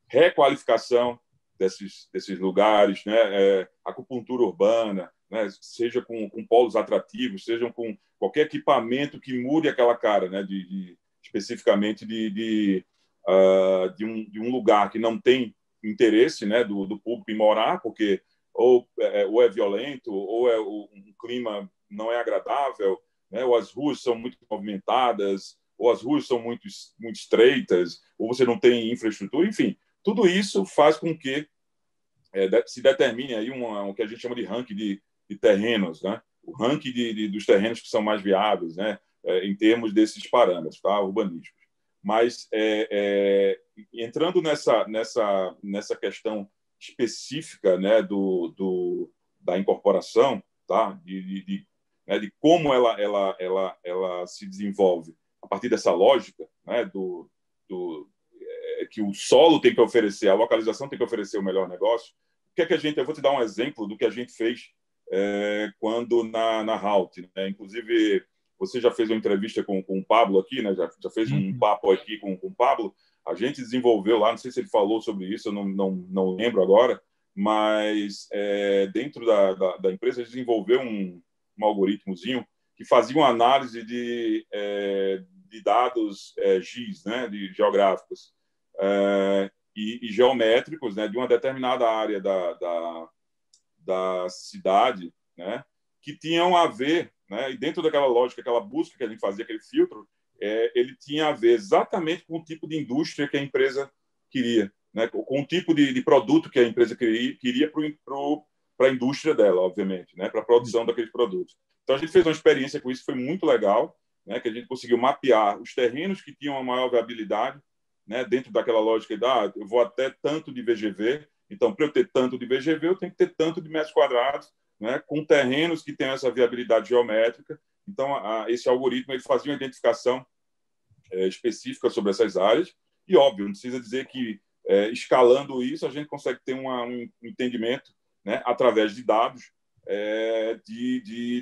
requalificação desses lugares, né, acupuntura urbana, né, seja com polos atrativos, seja com qualquer equipamento que mude aquela cara, né, especificamente de um lugar que não tem interesse, né, do público em morar, porque ou é violento, ou um clima não é agradável, né, ou as ruas são muito movimentadas, ou as ruas são muito estreitas, ou você não tem infraestrutura, enfim, tudo isso faz com que se determine aí o que a gente chama de ranking de terrenos, né? O ranking dos terrenos que são mais viáveis, né? Em termos desses parâmetros, tá? Urbanísticos. Mas entrando nessa questão específica, né, da incorporação, tá? Né, de como ela se desenvolve a partir dessa lógica, né, que o solo tem que oferecer, a localização tem que oferecer o melhor negócio. O que é que eu vou te dar um exemplo do que a gente fez quando na Halt, né? Inclusive, você já fez uma entrevista com o Pablo aqui, né? Já fez um papo aqui com o Pablo. A gente desenvolveu lá, não sei se ele falou sobre isso, eu não lembro agora, mas dentro da empresa a gente desenvolveu um algoritmozinho que fazia uma análise de dados GIS, né? De geográficos, e geométricos, né? De uma determinada área da cidade, né, que tinham a ver, né, e dentro daquela lógica, aquela busca que a gente fazia, aquele filtro, ele tinha a ver exatamente com o tipo de indústria que a empresa queria, né, com o tipo de produto que a empresa queria para a indústria dela, obviamente, né, para a produção daqueles produtos. Então, a gente fez uma experiência com isso, foi muito legal, né, que a gente conseguiu mapear os terrenos que tinham a maior viabilidade, né, dentro daquela lógica de, eu vou até tanto de VGV, então, para eu ter tanto de VGV, eu tenho que ter tanto de metros quadrados, né, com terrenos que tenham essa viabilidade geométrica. Então, esse algoritmo ele fazia uma identificação específica sobre essas áreas. E, óbvio, não precisa dizer que, escalando isso, a gente consegue ter um entendimento, né, através de dados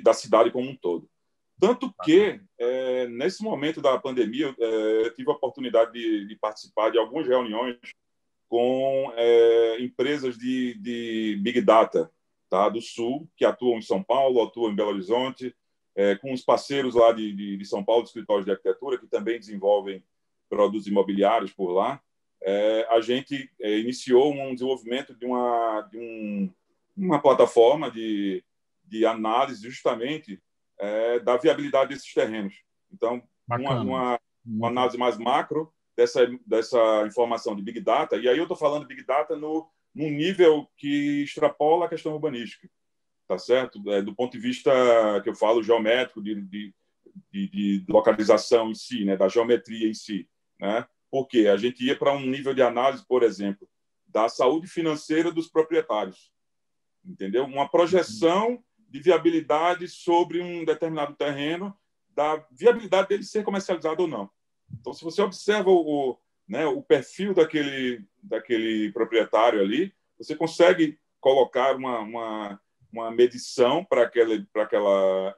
da cidade como um todo. Tanto que, nesse momento da pandemia, eu tive a oportunidade de participar de algumas reuniões com empresas de Big Data, tá, do Sul, que atuam em São Paulo, atuam em Belo Horizonte, com os parceiros lá de São Paulo, de escritórios de arquitetura, que também desenvolvem produtos imobiliários por lá. A gente iniciou um desenvolvimento de uma plataforma de análise justamente da viabilidade desses terrenos. Então, uma análise mais macro dessa informação de Big Data, e aí eu estou falando de Big Data no num nível que extrapola a questão urbanística, tá certo? Do ponto de vista que eu falo geométrico, de localização em si, né? Da geometria em si, né? Porque a gente ia para um nível de análise, por exemplo, da saúde financeira dos proprietários, entendeu? Uma projeção de viabilidade sobre um determinado terreno, da viabilidade dele ser comercializado ou não. Então, se você observa né, o perfil daquele proprietário ali, você consegue colocar uma medição para aquela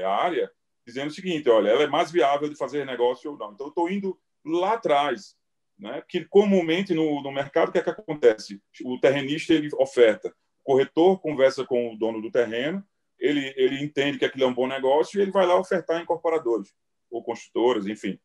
área, dizendo o seguinte: olha, ela é mais viável de fazer negócio ou não. Então, eu estou indo lá atrás, né? Que comumente no mercado, o que é que acontece? O terrenista ele oferta, o corretor conversa com o dono do terreno, ele entende que aquilo é um bom negócio e ele vai lá ofertar a incorporadores ou construtoras, enfim,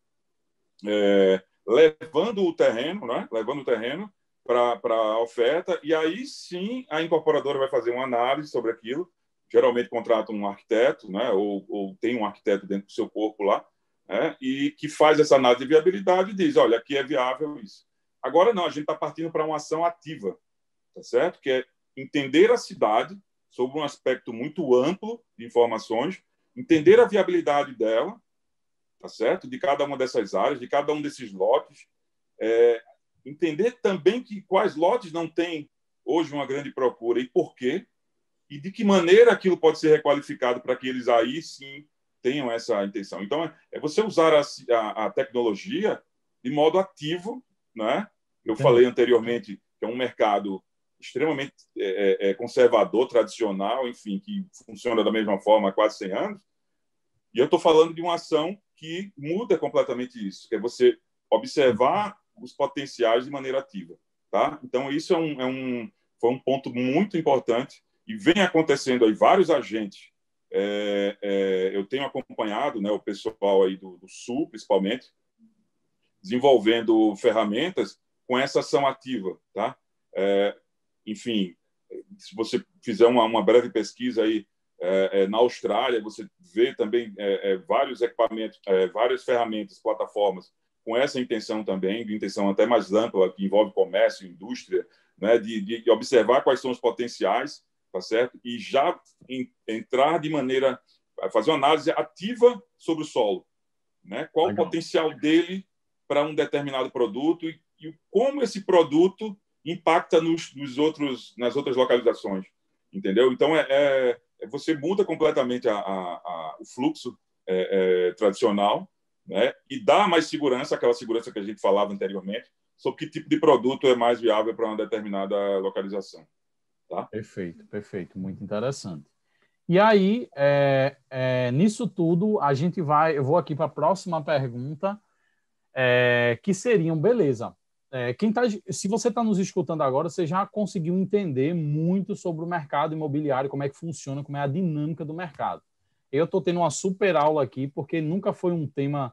levando o terreno, né? Levando o terreno para a oferta, e aí sim a incorporadora vai fazer uma análise sobre aquilo. Geralmente contrata um arquiteto, né? Ou tem um arquiteto dentro do seu corpo lá, né? E que faz essa análise de viabilidade e diz: olha, aqui é viável isso. Agora não, a gente está partindo para uma ação ativa, tá certo? Que é entender a cidade sobre um aspecto muito amplo de informações, entender a viabilidade dela, tá certo? De cada uma dessas áreas, de cada um desses lotes, entender também quais lotes não têm hoje uma grande procura e por quê, e de que maneira aquilo pode ser requalificado para que eles aí sim tenham essa intenção. Então, é você usar a tecnologia de modo ativo, né? Eu falei anteriormente que é um mercado extremamente conservador, tradicional, enfim, que funciona da mesma forma há quase 100 anos, e eu estou falando de uma ação que muda completamente isso, que é você observar os potenciais de maneira ativa, tá? Então, isso foi um ponto muito importante e vem acontecendo aí vários agentes. Eu tenho acompanhado, né, o pessoal aí do Sul, principalmente, desenvolvendo ferramentas com essa ação ativa, tá? Enfim, se você fizer uma breve pesquisa aí na Austrália, você vê também vários equipamentos, várias ferramentas, plataformas com essa intenção também, de intenção até mais ampla, que envolve comércio, indústria, né, de observar quais são os potenciais, tá certo? E já entrar de maneira, fazer uma análise ativa sobre o solo, né? Qual Legal. O potencial dele para um determinado produto e como esse produto impacta nas outras localizações, entendeu? Então, você muda completamente o fluxo tradicional, né? E dá mais segurança, aquela segurança que a gente falava anteriormente, sobre que tipo de produto é mais viável para uma determinada localização. Tá? Perfeito, perfeito. Muito interessante. E aí, nisso tudo, eu vou aqui para a próxima pergunta, que seriam, beleza, se você está nos escutando agora, você já conseguiu entender muito sobre o mercado imobiliário, como é que funciona, como é a dinâmica do mercado. Eu estou tendo uma super aula aqui, porque nunca foi um tema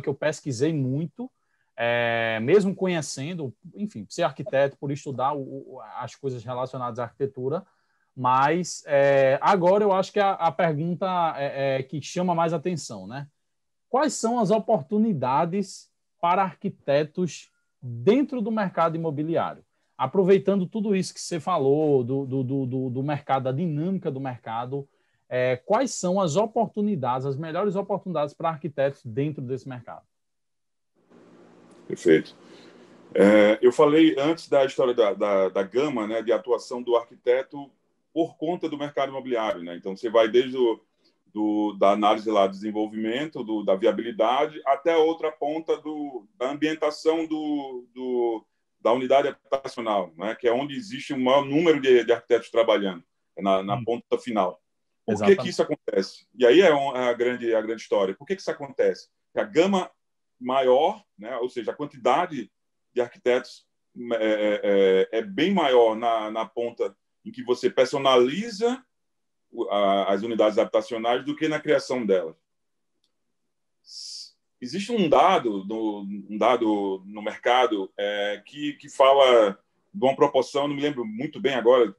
que eu pesquisei muito, mesmo conhecendo, enfim, ser arquiteto, por estudar as coisas relacionadas à arquitetura, mas agora eu acho que a pergunta que chama mais atenção, né? Quais são as oportunidades para arquitetos dentro do mercado imobiliário? Aproveitando tudo isso que você falou do mercado, da dinâmica do mercado, quais são as oportunidades, as melhores oportunidades para arquitetos dentro desse mercado? Perfeito. Eu falei antes da história da gama, né, de atuação do arquiteto por conta do mercado imobiliário, né? Então, você vai desde da análise lá, do desenvolvimento, da viabilidade, até a outra ponta da ambientação da unidade habitacional, né? Que é onde existe um maior número de arquitetos trabalhando, na ponta final. Por que isso acontece? E aí é a grande história. Por que isso acontece? Porque a gama maior, né? Ou seja, a quantidade de arquitetos é bem maior na ponta em que você personaliza as unidades habitacionais do que na criação delas. Existe um dado no mercado que fala de uma proporção, não me lembro muito bem agora,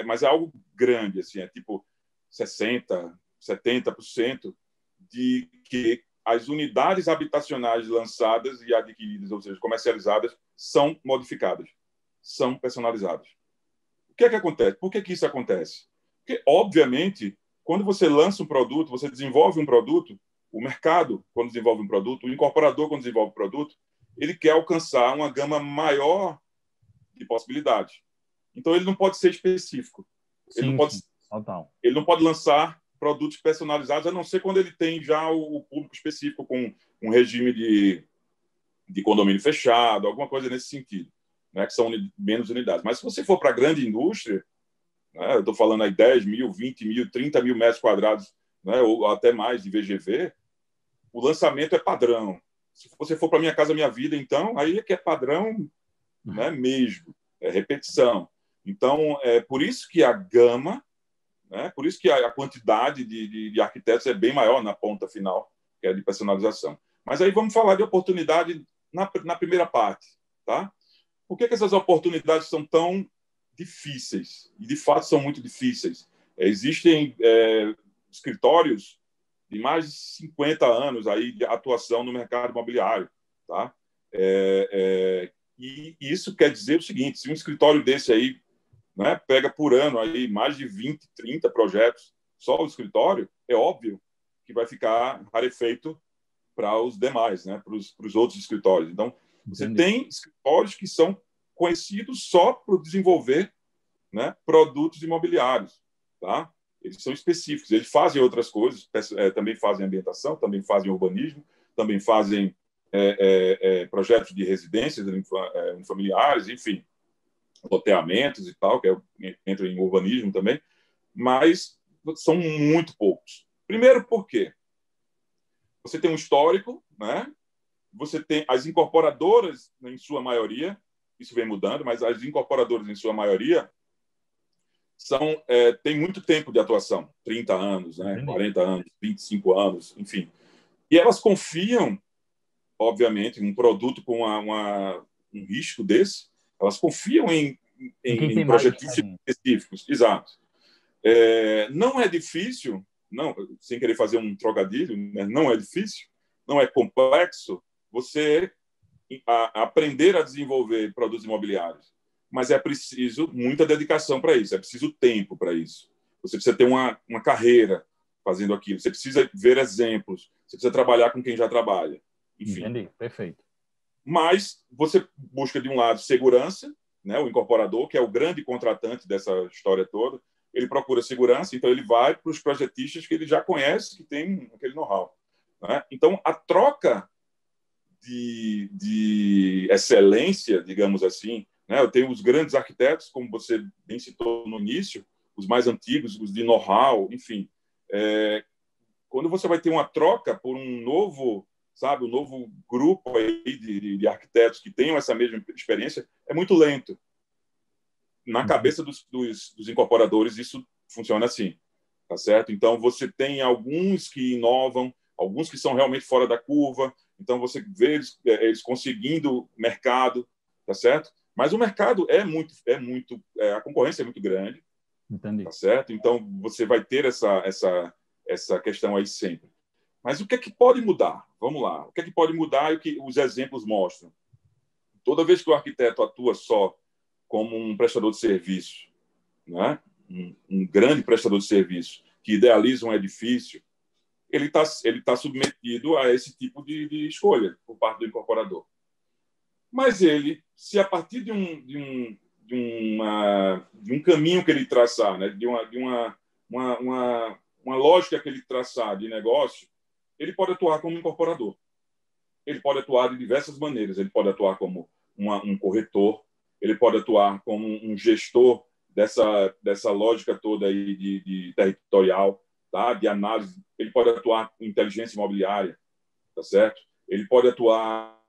mas é algo grande, assim, tipo 60%, 70% de que as unidades habitacionais lançadas e adquiridas, ou seja, comercializadas, são modificadas. são personalizados. O que é que acontece? Por que isso acontece? Porque, obviamente, quando você lança um produto, você desenvolve um produto, o mercado, quando desenvolve um produto, o incorporador, quando desenvolve um produto, ele quer alcançar uma gama maior de possibilidades. Então, ele não pode ser específico. Sim, sim. Total. Ele não pode lançar produtos personalizados, a não ser quando ele tem já o público específico com um regime de condomínio fechado, alguma coisa nesse sentido, né, que são menos unidades. Mas se você for para a grande indústria, né, eu estou falando aí 10 mil, 20 mil, 30 mil metros quadrados, né, ou até mais de VGV, o lançamento é padrão. Se você for para Minha Casa Minha Vida, então, aí é que é padrão, né, mesmo, é repetição. Então, é por isso que a gama, né, por isso que a quantidade de arquitetos é bem maior na ponta final, que é de personalização. Mas aí vamos falar de oportunidade na primeira parte. Tá? Por que essas oportunidades são tão difíceis? E, de fato, são muito difíceis. Existem escritórios de mais de 50 anos aí de atuação no mercado imobiliário. Tá? E isso quer dizer o seguinte, se um escritório desse aí, né, pega por ano aí mais de 20, 30 projetos, só o escritório, é óbvio que vai ficar rarefeito para os demais, né, para os outros escritórios. Então, você Entendi. tem escritórios que são conhecidos só por desenvolver, né, produtos imobiliários. Tá? Eles são específicos, eles fazem outras coisas, também fazem ambientação, também fazem urbanismo, também fazem projetos de residências unifamiliares, enfim, loteamentos e tal, que entra em urbanismo também, mas são muito poucos. Primeiro, por quê? Você tem um histórico, né? Você tem as incorporadoras, em sua maioria, isso vem mudando, mas as incorporadoras, em sua maioria, têm muito tempo de atuação, 30 anos, né? 40 anos, 25 anos, enfim. E elas confiam, obviamente, em um produto com um risco desse, elas confiam em projetistas específicos. Exato. Não é difícil, não, sem querer fazer um trocadilho, né? Não é difícil, não é complexo você aprender a desenvolver produtos imobiliários. Mas é preciso muita dedicação para isso, é preciso tempo para isso. Você precisa ter uma carreira fazendo aquilo, você precisa ver exemplos, você precisa trabalhar com quem já trabalha. Enfim. Entendi, perfeito. Mas você busca, de um lado, segurança, né? O incorporador, que é o grande contratante dessa história toda, ele procura segurança, então ele vai para os projetistas que ele já conhece, que tem aquele know-how. Né? Então, a troca de excelência, digamos assim, né? Eu tenho os grandes arquitetos, como você bem citou no início, os mais antigos, os de know-how, enfim. Quando você vai ter uma troca por um novo grupo aí de arquitetos que tenham essa mesma experiência, é muito lento. Na cabeça dos incorporadores, isso funciona assim, tá certo? Então, você tem alguns que inovam, alguns que são realmente fora da curva, então você vê eles conseguindo mercado, tá certo? Mas o mercado a concorrência é muito grande, entendi, tá certo? Então, você vai ter essa questão aí sempre. Mas o que é que pode mudar? Vamos lá. O que é que pode mudar e o que os exemplos mostram? Toda vez que o arquiteto atua só como um prestador de serviço, né? um grande prestador de serviço, que idealiza um edifício, ele tá submetido a esse tipo de escolha por parte do incorporador. Mas ele, se a partir de um caminho que ele traçar, né? de uma lógica que ele traçar de negócio, ele pode atuar como incorporador. Ele pode atuar de diversas maneiras. Ele pode atuar como um corretor, ele pode atuar como um gestor dessa lógica toda aí de territorial, tá? De análise. Ele pode atuar com inteligência imobiliária, tá certo? Ele pode atuar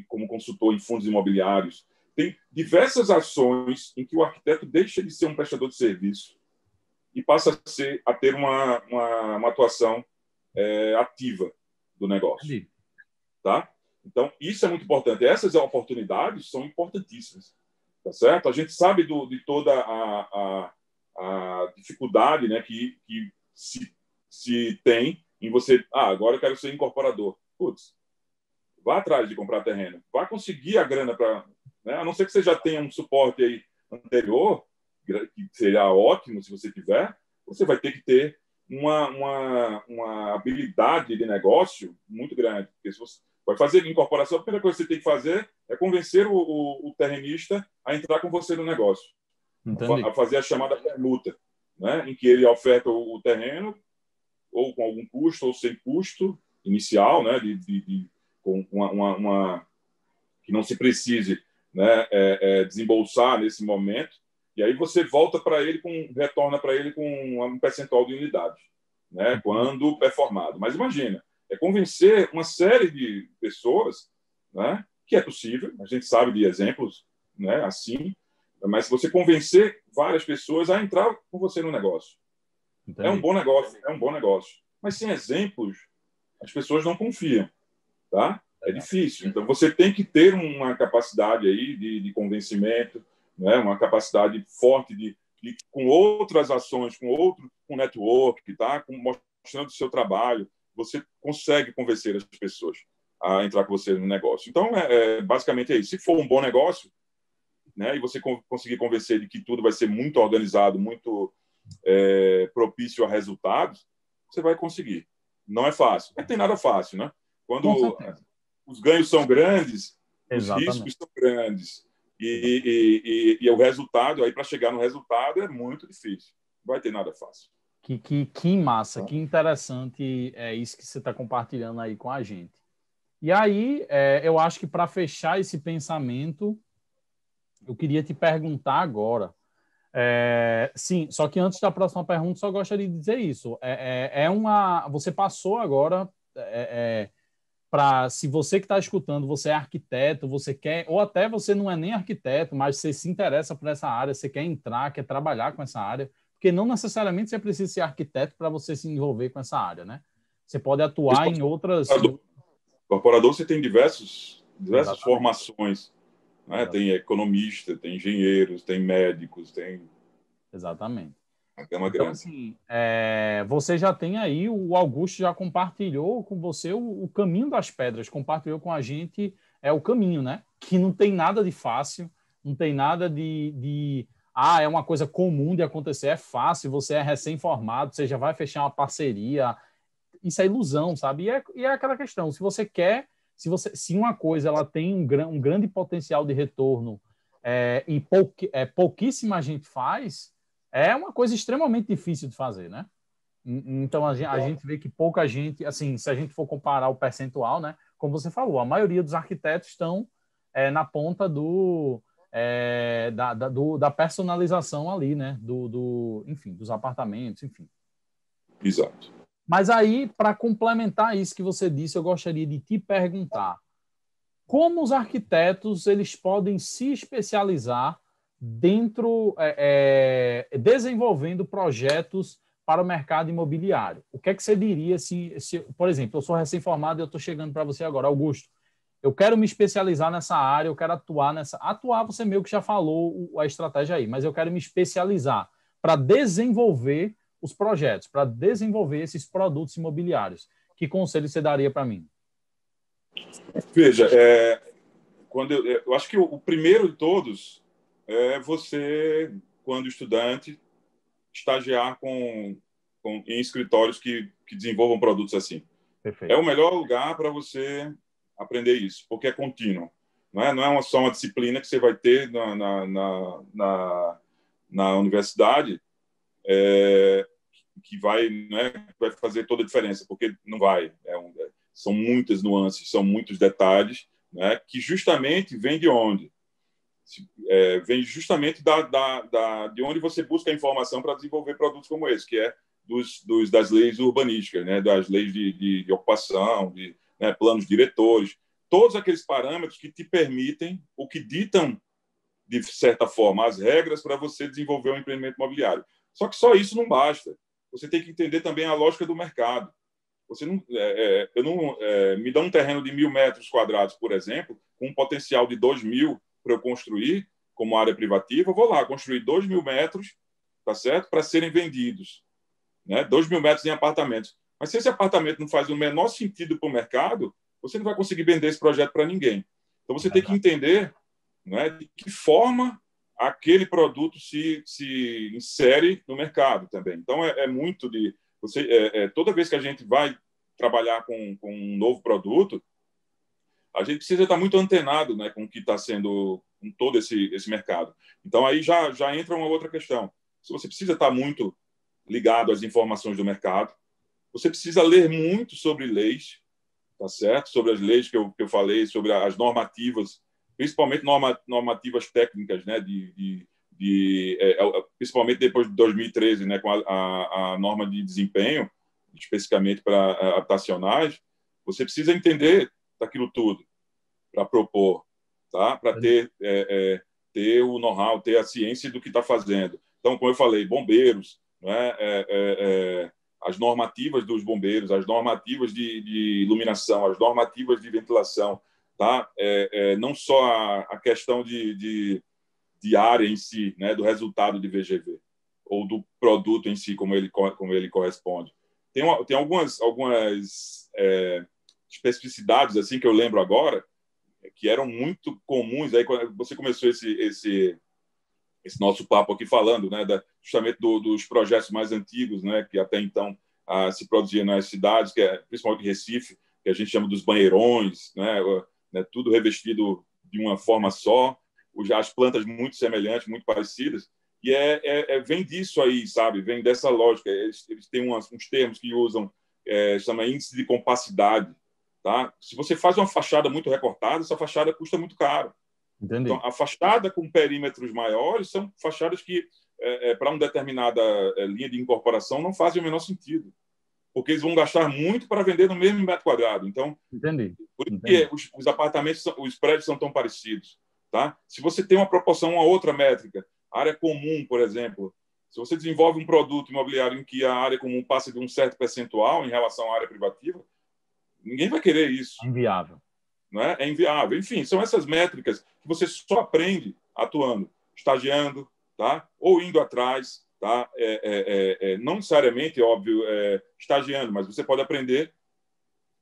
como consultor em fundos imobiliários. Tem diversas ações em que o arquiteto deixa de ser um prestador de serviço e passa a ter uma atuação ativa do negócio. Tá? Então, isso é muito importante. Essas oportunidades são importantíssimas. Tá certo? A gente sabe de toda a dificuldade, né, que se tem em você. Agora eu quero ser incorporador. Putz, vá atrás de comprar terreno. Vá conseguir a grana para né? A não ser que você já tenha um suporte aí anterior, que seria ótimo se você tiver, você vai ter que ter uma habilidade de negócio muito grande. Porque se você vai fazer incorporação, a primeira coisa que você tem que fazer é convencer o terrenista a entrar com você no negócio. Entendi. A fazer a chamada permuta, né? Em que ele oferta o terreno ou com algum custo ou sem custo inicial, né? Com que não se precise, né? Desembolsar nesse momento. E aí você volta para ele retorna para ele com um percentual de unidade, né? Quando performado. Mas imagina, é convencer uma série de pessoas, né? Que é possível. A gente sabe de exemplos, né? Assim. Mas se você convencer várias pessoas a entrar com você no negócio, Entendi. é um bom negócio, é um bom negócio. Mas sem exemplos, as pessoas não confiam, tá? É difícil. Então você tem que ter uma capacidade aí de convencimento, né? Uma capacidade forte com outras ações, com network, tá? Mostrando o seu trabalho, você consegue convencer as pessoas a entrar com você no negócio. Então, basicamente é isso. Se for um bom negócio, né, e você conseguir convencer de que tudo vai ser muito organizado, muito propício a resultados, você vai conseguir. Não é fácil. Não tem nada fácil, né? Quando os ganhos são grandes, Exatamente. os riscos são grandes. E o resultado, aí para chegar no resultado, é muito difícil. Não vai ter nada fácil. Que massa, que interessante é isso que você está compartilhando aí com a gente. E aí, eu acho que para fechar esse pensamento, eu queria te perguntar agora. Sim, só que antes da próxima pergunta, só gostaria de dizer isso. Você passou agora para, se você que está escutando, você é arquiteto, você quer, ou até você não é nem arquiteto, mas você se interessa por essa área, você quer entrar, quer trabalhar com essa área, porque não necessariamente você precisa ser arquiteto para você se envolver com essa área, né? Você pode atuar em outras... Incorporador, você tem diversas Exatamente. formações, né? Tem economista, tem engenheiros, tem médicos, tem... Exatamente. Então, grande. Assim, você já tem aí, o Augusto já compartilhou com você o caminho das pedras, compartilhou com a gente o caminho, né? Que não tem nada de fácil, não tem nada é uma coisa comum de acontecer, é fácil, você é recém-formado, você já vai fechar uma parceria, isso é ilusão, sabe? E é aquela questão, se você quer, se uma coisa ela tem um grande potencial de retorno e pouquíssima gente faz, é uma coisa extremamente difícil de fazer, né? Então, a gente vê que pouca gente, assim, se a gente for comparar o percentual, né? Como você falou, a maioria dos arquitetos estão na ponta da personalização ali, né? Enfim, dos apartamentos, enfim. Exato. Mas aí, para complementar isso que você disse, eu gostaria de te perguntar como os arquitetos eles podem se especializar desenvolvendo projetos para o mercado imobiliário. O que é que você diria se por exemplo, eu sou recém-formado e eu estou chegando para você agora, Augusto, eu quero me especializar nessa área, eu quero atuar nessa... Atuar, você meio que já falou a estratégia aí, mas eu quero me especializar para desenvolver os projetos, para desenvolver esses produtos imobiliários. Que conselho você daria para mim? Veja, eu acho que o primeiro de todos é você, quando estudante, estagiar em escritórios que desenvolvam produtos assim. Perfeito. É o melhor lugar para você aprender isso, porque é contínuo. Não é só uma disciplina que você vai ter na universidade que vai fazer toda a diferença, porque não vai. São muitas nuances, são muitos detalhes, né, que justamente vem de onde? Vem justamente de onde você busca a informação para desenvolver produtos como esse, que é das leis urbanísticas, né, das leis de ocupação, né, planos diretores, todos aqueles parâmetros que te permitem, ou que ditam, de certa forma, as regras para você desenvolver um empreendimento imobiliário. Só que só isso não basta. Você tem que entender também a lógica do mercado. Você não, me dá um terreno de 1.000 metros quadrados, por exemplo, com um potencial de 2.000 para eu construir como área privativa, eu vou lá construir 2.000 metros, tá certo? Para serem vendidos, né? 2.000 metros em apartamentos. Mas se esse apartamento não faz o menor sentido para o mercado, você não vai conseguir vender esse projeto para ninguém. Então você tem que entender né, de que forma aquele produto se insere no mercado também. Então, é muito de... toda vez que a gente vai trabalhar com um novo produto, a gente precisa estar muito antenado, né, com o que está sendo com todo esse mercado. Então, aí já entra uma outra questão. Se você precisa estar muito ligado às informações do mercado, você precisa ler muito sobre leis, tá certo? Sobre as leis que eu falei, sobre as normativas, principalmente normativas técnicas, né, principalmente depois de 2013, né, com a norma de desempenho, especificamente para habitacionais. Você precisa entender daquilo tudo para propor, tá? Para ter o know-how, ter a ciência do que está fazendo. Então, como eu falei, bombeiros, né? As normativas dos bombeiros, as normativas de iluminação, as normativas de ventilação, tá? Não só a questão de área em si, né? Do resultado de VGV ou do produto em si, como ele corresponde. Tem algumas especificidades assim que eu lembro agora, que eram muito comuns. Aí, quando você começou esse nosso papo aqui falando, né, justamente dos projetos mais antigos, né, que até então se produzia nas cidades, que é principalmente Recife, que a gente chama dos banheirões, né, tudo revestido de uma forma só, as plantas muito semelhantes, muito parecidas, e vem disso aí, sabe? Vem dessa lógica. Eles têm uns termos que usam, chama índice de compacidade. Tá? Se você faz uma fachada muito recortada, essa fachada custa muito caro. Entendi. Então, a fachada com perímetros maiores são fachadas que, para uma determinada linha de incorporação, não fazem o menor sentido, porque eles vão gastar muito para vender no mesmo metro quadrado. Então, Entendi. por isso que os apartamentos, os prédios são tão parecidos. Tá? Se você tem uma proporção, uma outra métrica, área comum, por exemplo, se você desenvolve um produto imobiliário em que a área comum passa de um certo percentual em relação à área privativa, ninguém vai querer isso. É inviável. Não é? É inviável. Enfim, são essas métricas que você só aprende atuando, estagiando, tá? Ou indo atrás. Tá? Não necessariamente, óbvio, estagiando, mas você pode aprender,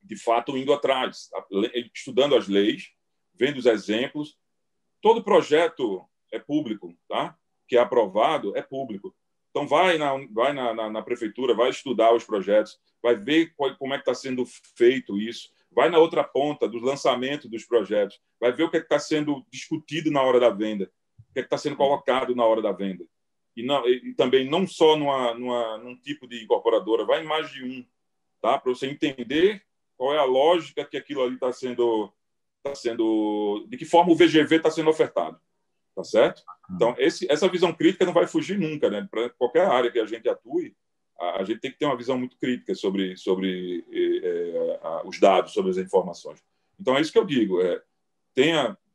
de fato, indo atrás, estudando as leis, vendo os exemplos. Todo projeto é público, tá? Que é aprovado é público. Então, vai na prefeitura, vai estudar os projetos, vai ver como é que está sendo feito isso, vai na outra ponta dos lançamentos dos projetos, vai ver o que está sendo discutido na hora da venda, o que está sendo colocado na hora da venda. E também não só num tipo de incorporadora, vai em mais de um, tá? Para você entender qual é a lógica que aquilo ali está sendo, de que forma o VGV está sendo ofertado. Tá certo? Então, essa visão crítica não vai fugir nunca, né? Para qualquer área que a gente atue, a gente tem que ter uma visão muito crítica sobre os dados, sobre as informações. Então, é isso que eu digo.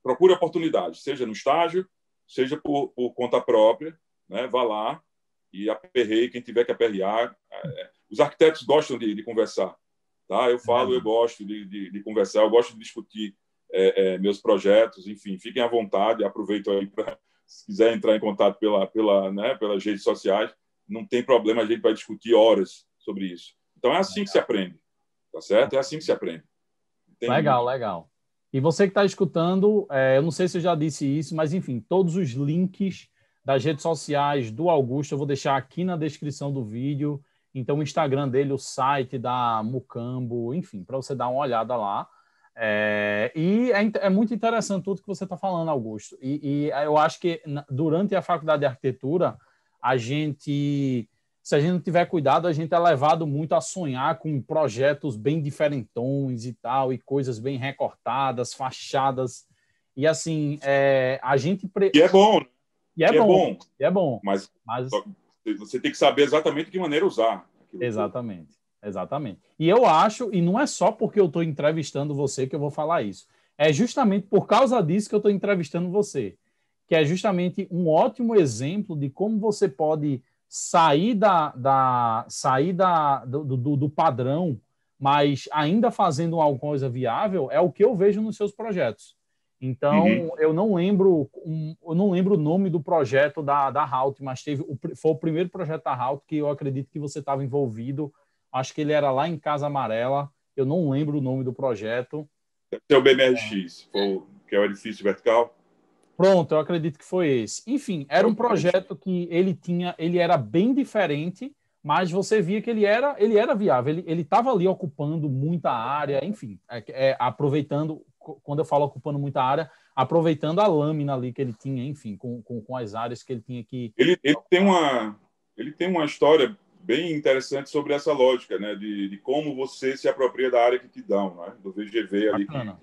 Procure oportunidades, seja no estágio, seja por conta própria, né? Vá lá e aperreie quem tiver que aperrear. Os arquitetos gostam de conversar. Tá? Eu falo, eu gosto de conversar, eu gosto de discutir meus projetos, enfim, fiquem à vontade, aproveito aí para, se quiser entrar em contato pelas redes sociais, não tem problema, a gente vai discutir horas sobre isso. Então, é assim que se aprende, tá certo? É assim que se aprende. Legal. E você que está escutando, eu não sei se eu já disse isso, mas, enfim, todos os links das redes sociais do Augusto eu vou deixar aqui na descrição do vídeo. Então, o Instagram dele, o site da Mucambo, enfim, para você dar uma olhada lá. E é muito interessante tudo que você está falando, Augusto. E eu acho que durante a faculdade de arquitetura, se a gente não tiver cuidado, a gente é levado muito a sonhar com projetos bem diferentões e tal, e coisas bem recortadas, fachadas. E assim, a gente... E é bom. E é bom. E é bom. Mas você tem que saber exatamente de que maneira usar. Exatamente. E eu acho, e não é só porque eu estou entrevistando você que eu vou falar isso, é justamente por causa disso que eu estou entrevistando você, que é justamente um ótimo exemplo de como você pode sair do padrão, mas ainda fazendo alguma coisa viável, é o que eu vejo nos seus projetos. Então, eu não lembro o nome do projeto da Halt, mas foi o primeiro projeto da Halt que eu acredito que você estava envolvido. Acho que ele era lá em Casa Amarela. Eu não lembro o nome do projeto. Deve ser o BMRX, que é o edifício vertical. Pronto, eu acredito que foi esse. Enfim, era um projeto que ele era bem diferente, mas você via que ele era viável, ele estava ali ocupando muita área, enfim, aproveitando, quando eu falo ocupando muita área, aproveitando a lâmina ali que ele tinha, enfim, com as áreas que ele tinha que... Ele tem uma história bem interessante sobre essa lógica, né, de como você se apropria da área que te dão, né, do VGV ali que te dão.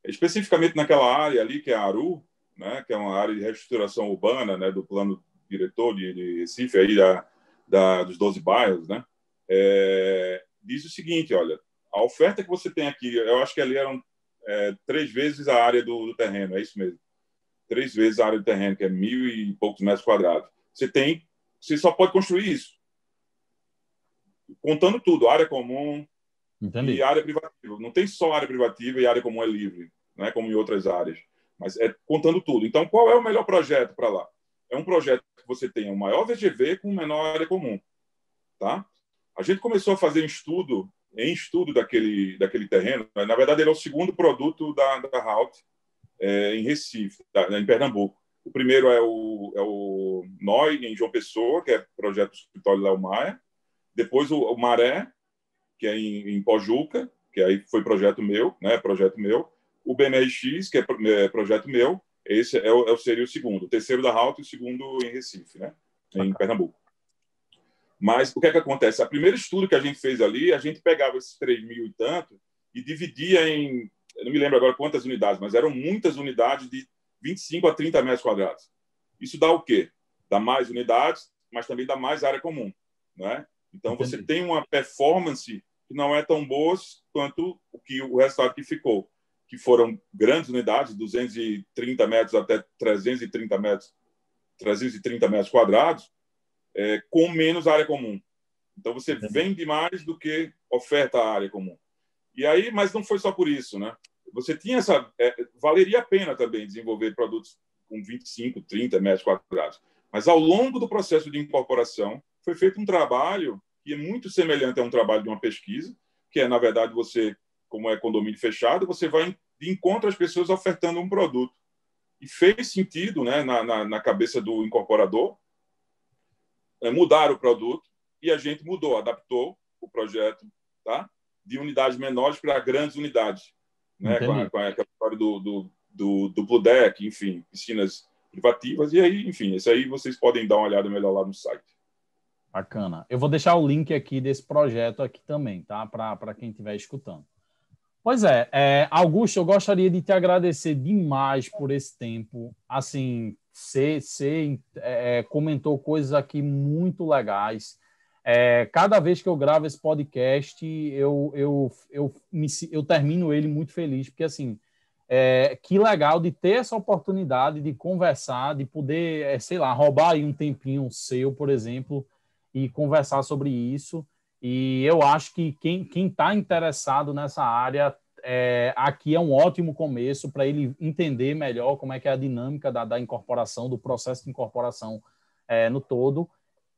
Especificamente naquela área ali, que é a ARU, né, que é uma área de reestruturação urbana, né, do plano diretor de Recife, aí dos 12 bairros, né, diz o seguinte, olha, a oferta que você tem aqui, eu acho que ali eram 3 vezes a área do terreno, é isso mesmo, 3 vezes a área do terreno, que é 1.000 e poucos metros quadrados. Você só pode construir isso, contando tudo, área comum, Entendi. E área privativa. Não tem só área privativa e área comum é livre, né, como em outras áreas, mas é contando tudo. Então, qual é o melhor projeto para lá? É um projeto que você tenha um maior VGV com menor área comum. Tá? A gente começou a fazer estudo daquele terreno. Na verdade, ele é o segundo produto da Halt em Recife, em Pernambuco. O primeiro é o NOI, em João Pessoa, que é projeto do escritório Léo Maia. Depois o Maré, que é em Pojuca, que aí foi projeto meu, né? Projeto meu. O BMRX, que é projeto meu, esse seria o segundo. O terceiro da Halt e o segundo em Recife, né? Em Pernambuco. Mas o que é que acontece? O primeiro estudo que a gente fez ali, a gente pegava esses 3.000 e tanto e dividia em, eu não me lembro agora quantas unidades, mas eram muitas unidades de 25 a 30 metros quadrados. Isso dá o quê? Dá mais unidades, mas também dá mais área comum, né? Então, Entendi. você tem uma performance que não é tão boa quanto o resultado que ficou, que foram grandes unidades, 230 metros até 330 metros quadrados, com menos área comum. Então, você vende mais do que oferta a área comum. E aí, mas não foi só por isso, né? Você tinha valeria a pena também desenvolver produtos com 25, 30 metros quadrados. Mas ao longo do processo de incorporação, foi feito um trabalho que é muito semelhante a um trabalho de uma pesquisa, que é, na verdade, você, como é condomínio fechado, você vai de encontro às pessoas ofertando um produto. E fez sentido, né, na cabeça do incorporador, mudar o produto, e a gente mudou, adaptou o projeto, tá? De unidades menores para grandes unidades, né? Com aquela história do duplo deck, enfim, piscinas privativas, e aí, enfim, isso aí vocês podem dar uma olhada melhor lá no site. Bacana. Eu vou deixar o link aqui desse projeto aqui também, tá? Para quem estiver escutando. Pois Augusto, eu gostaria de te agradecer demais por esse tempo. Assim, você comentou coisas aqui muito legais. Cada vez que eu gravo esse podcast, eu termino ele muito feliz, porque assim, que legal de ter essa oportunidade de conversar, de poder, sei lá, roubar aí um tempinho seu, por exemplo, e conversar sobre isso. E eu acho que quem está interessado nessa área, aqui é um ótimo começo para ele entender melhor como é que é a dinâmica da incorporação, do processo de incorporação no todo,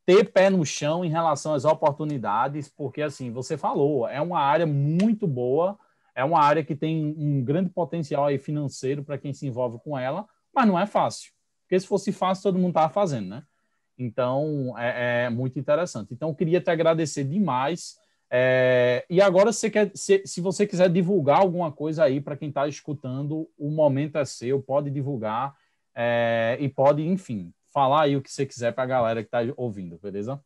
ter pé no chão em relação às oportunidades, porque, assim, você falou, é uma área muito boa, é uma área que tem um grande potencial aí financeiro para quem se envolve com ela, mas não é fácil. Porque se fosse fácil, todo mundo estava fazendo, né? Então, é muito interessante. Então, eu queria te agradecer demais. E agora, se você quiser divulgar alguma coisa aí para quem está escutando, o momento é seu, pode divulgar e pode, enfim, falar aí o que você quiser para a galera que está ouvindo, beleza?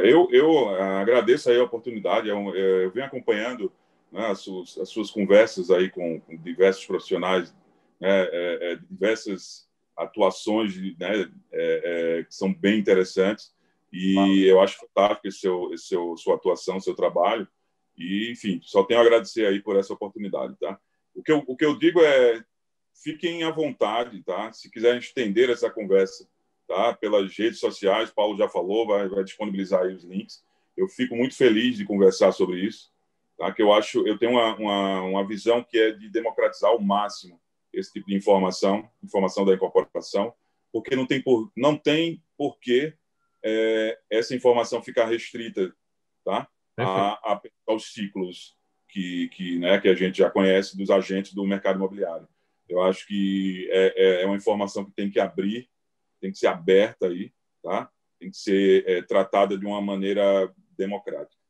Eu agradeço aí a oportunidade. Eu venho acompanhando, né, as suas conversas aí com diversos profissionais, né, diversas atuações, né, que são bem interessantes, e eu acho fantástico sua atuação, seu trabalho, e, enfim, só tenho a agradecer aí por essa oportunidade, tá? O que eu digo é, fiquem à vontade, tá? Se quiserem estender essa conversa, tá? Pelas redes sociais, Paulo já falou, vai disponibilizar aí os links. Eu fico muito feliz de conversar sobre isso, tá? Que eu tenho uma visão que é de democratizar ao máximo esse tipo de informação da incorporação, porque não tem por que essa informação ficar restrita, tá? Aos ciclos que a gente já conhece dos agentes do mercado imobiliário. Eu acho que é uma informação que tem que abrir, tem que ser aberta aí, tá? Tem que ser tratada de uma maneira democrática,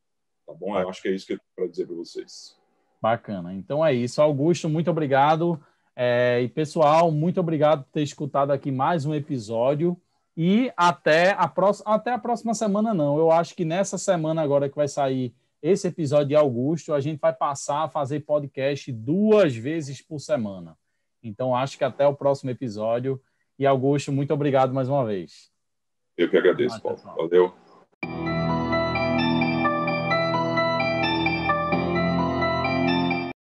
tá bom? Eu acho que é isso que eu tenho para dizer para vocês. Bacana. Então é isso. Augusto, muito obrigado. E pessoal, muito obrigado por ter escutado aqui mais um episódio. E até a próxima semana, não. Eu acho que nessa semana agora que vai sair esse episódio de Augusto, a gente vai passar a fazer podcast 2 vezes por semana. Então, acho que até o próximo episódio. E Augusto, muito obrigado mais uma vez. Eu que agradeço, Paulo. Valeu.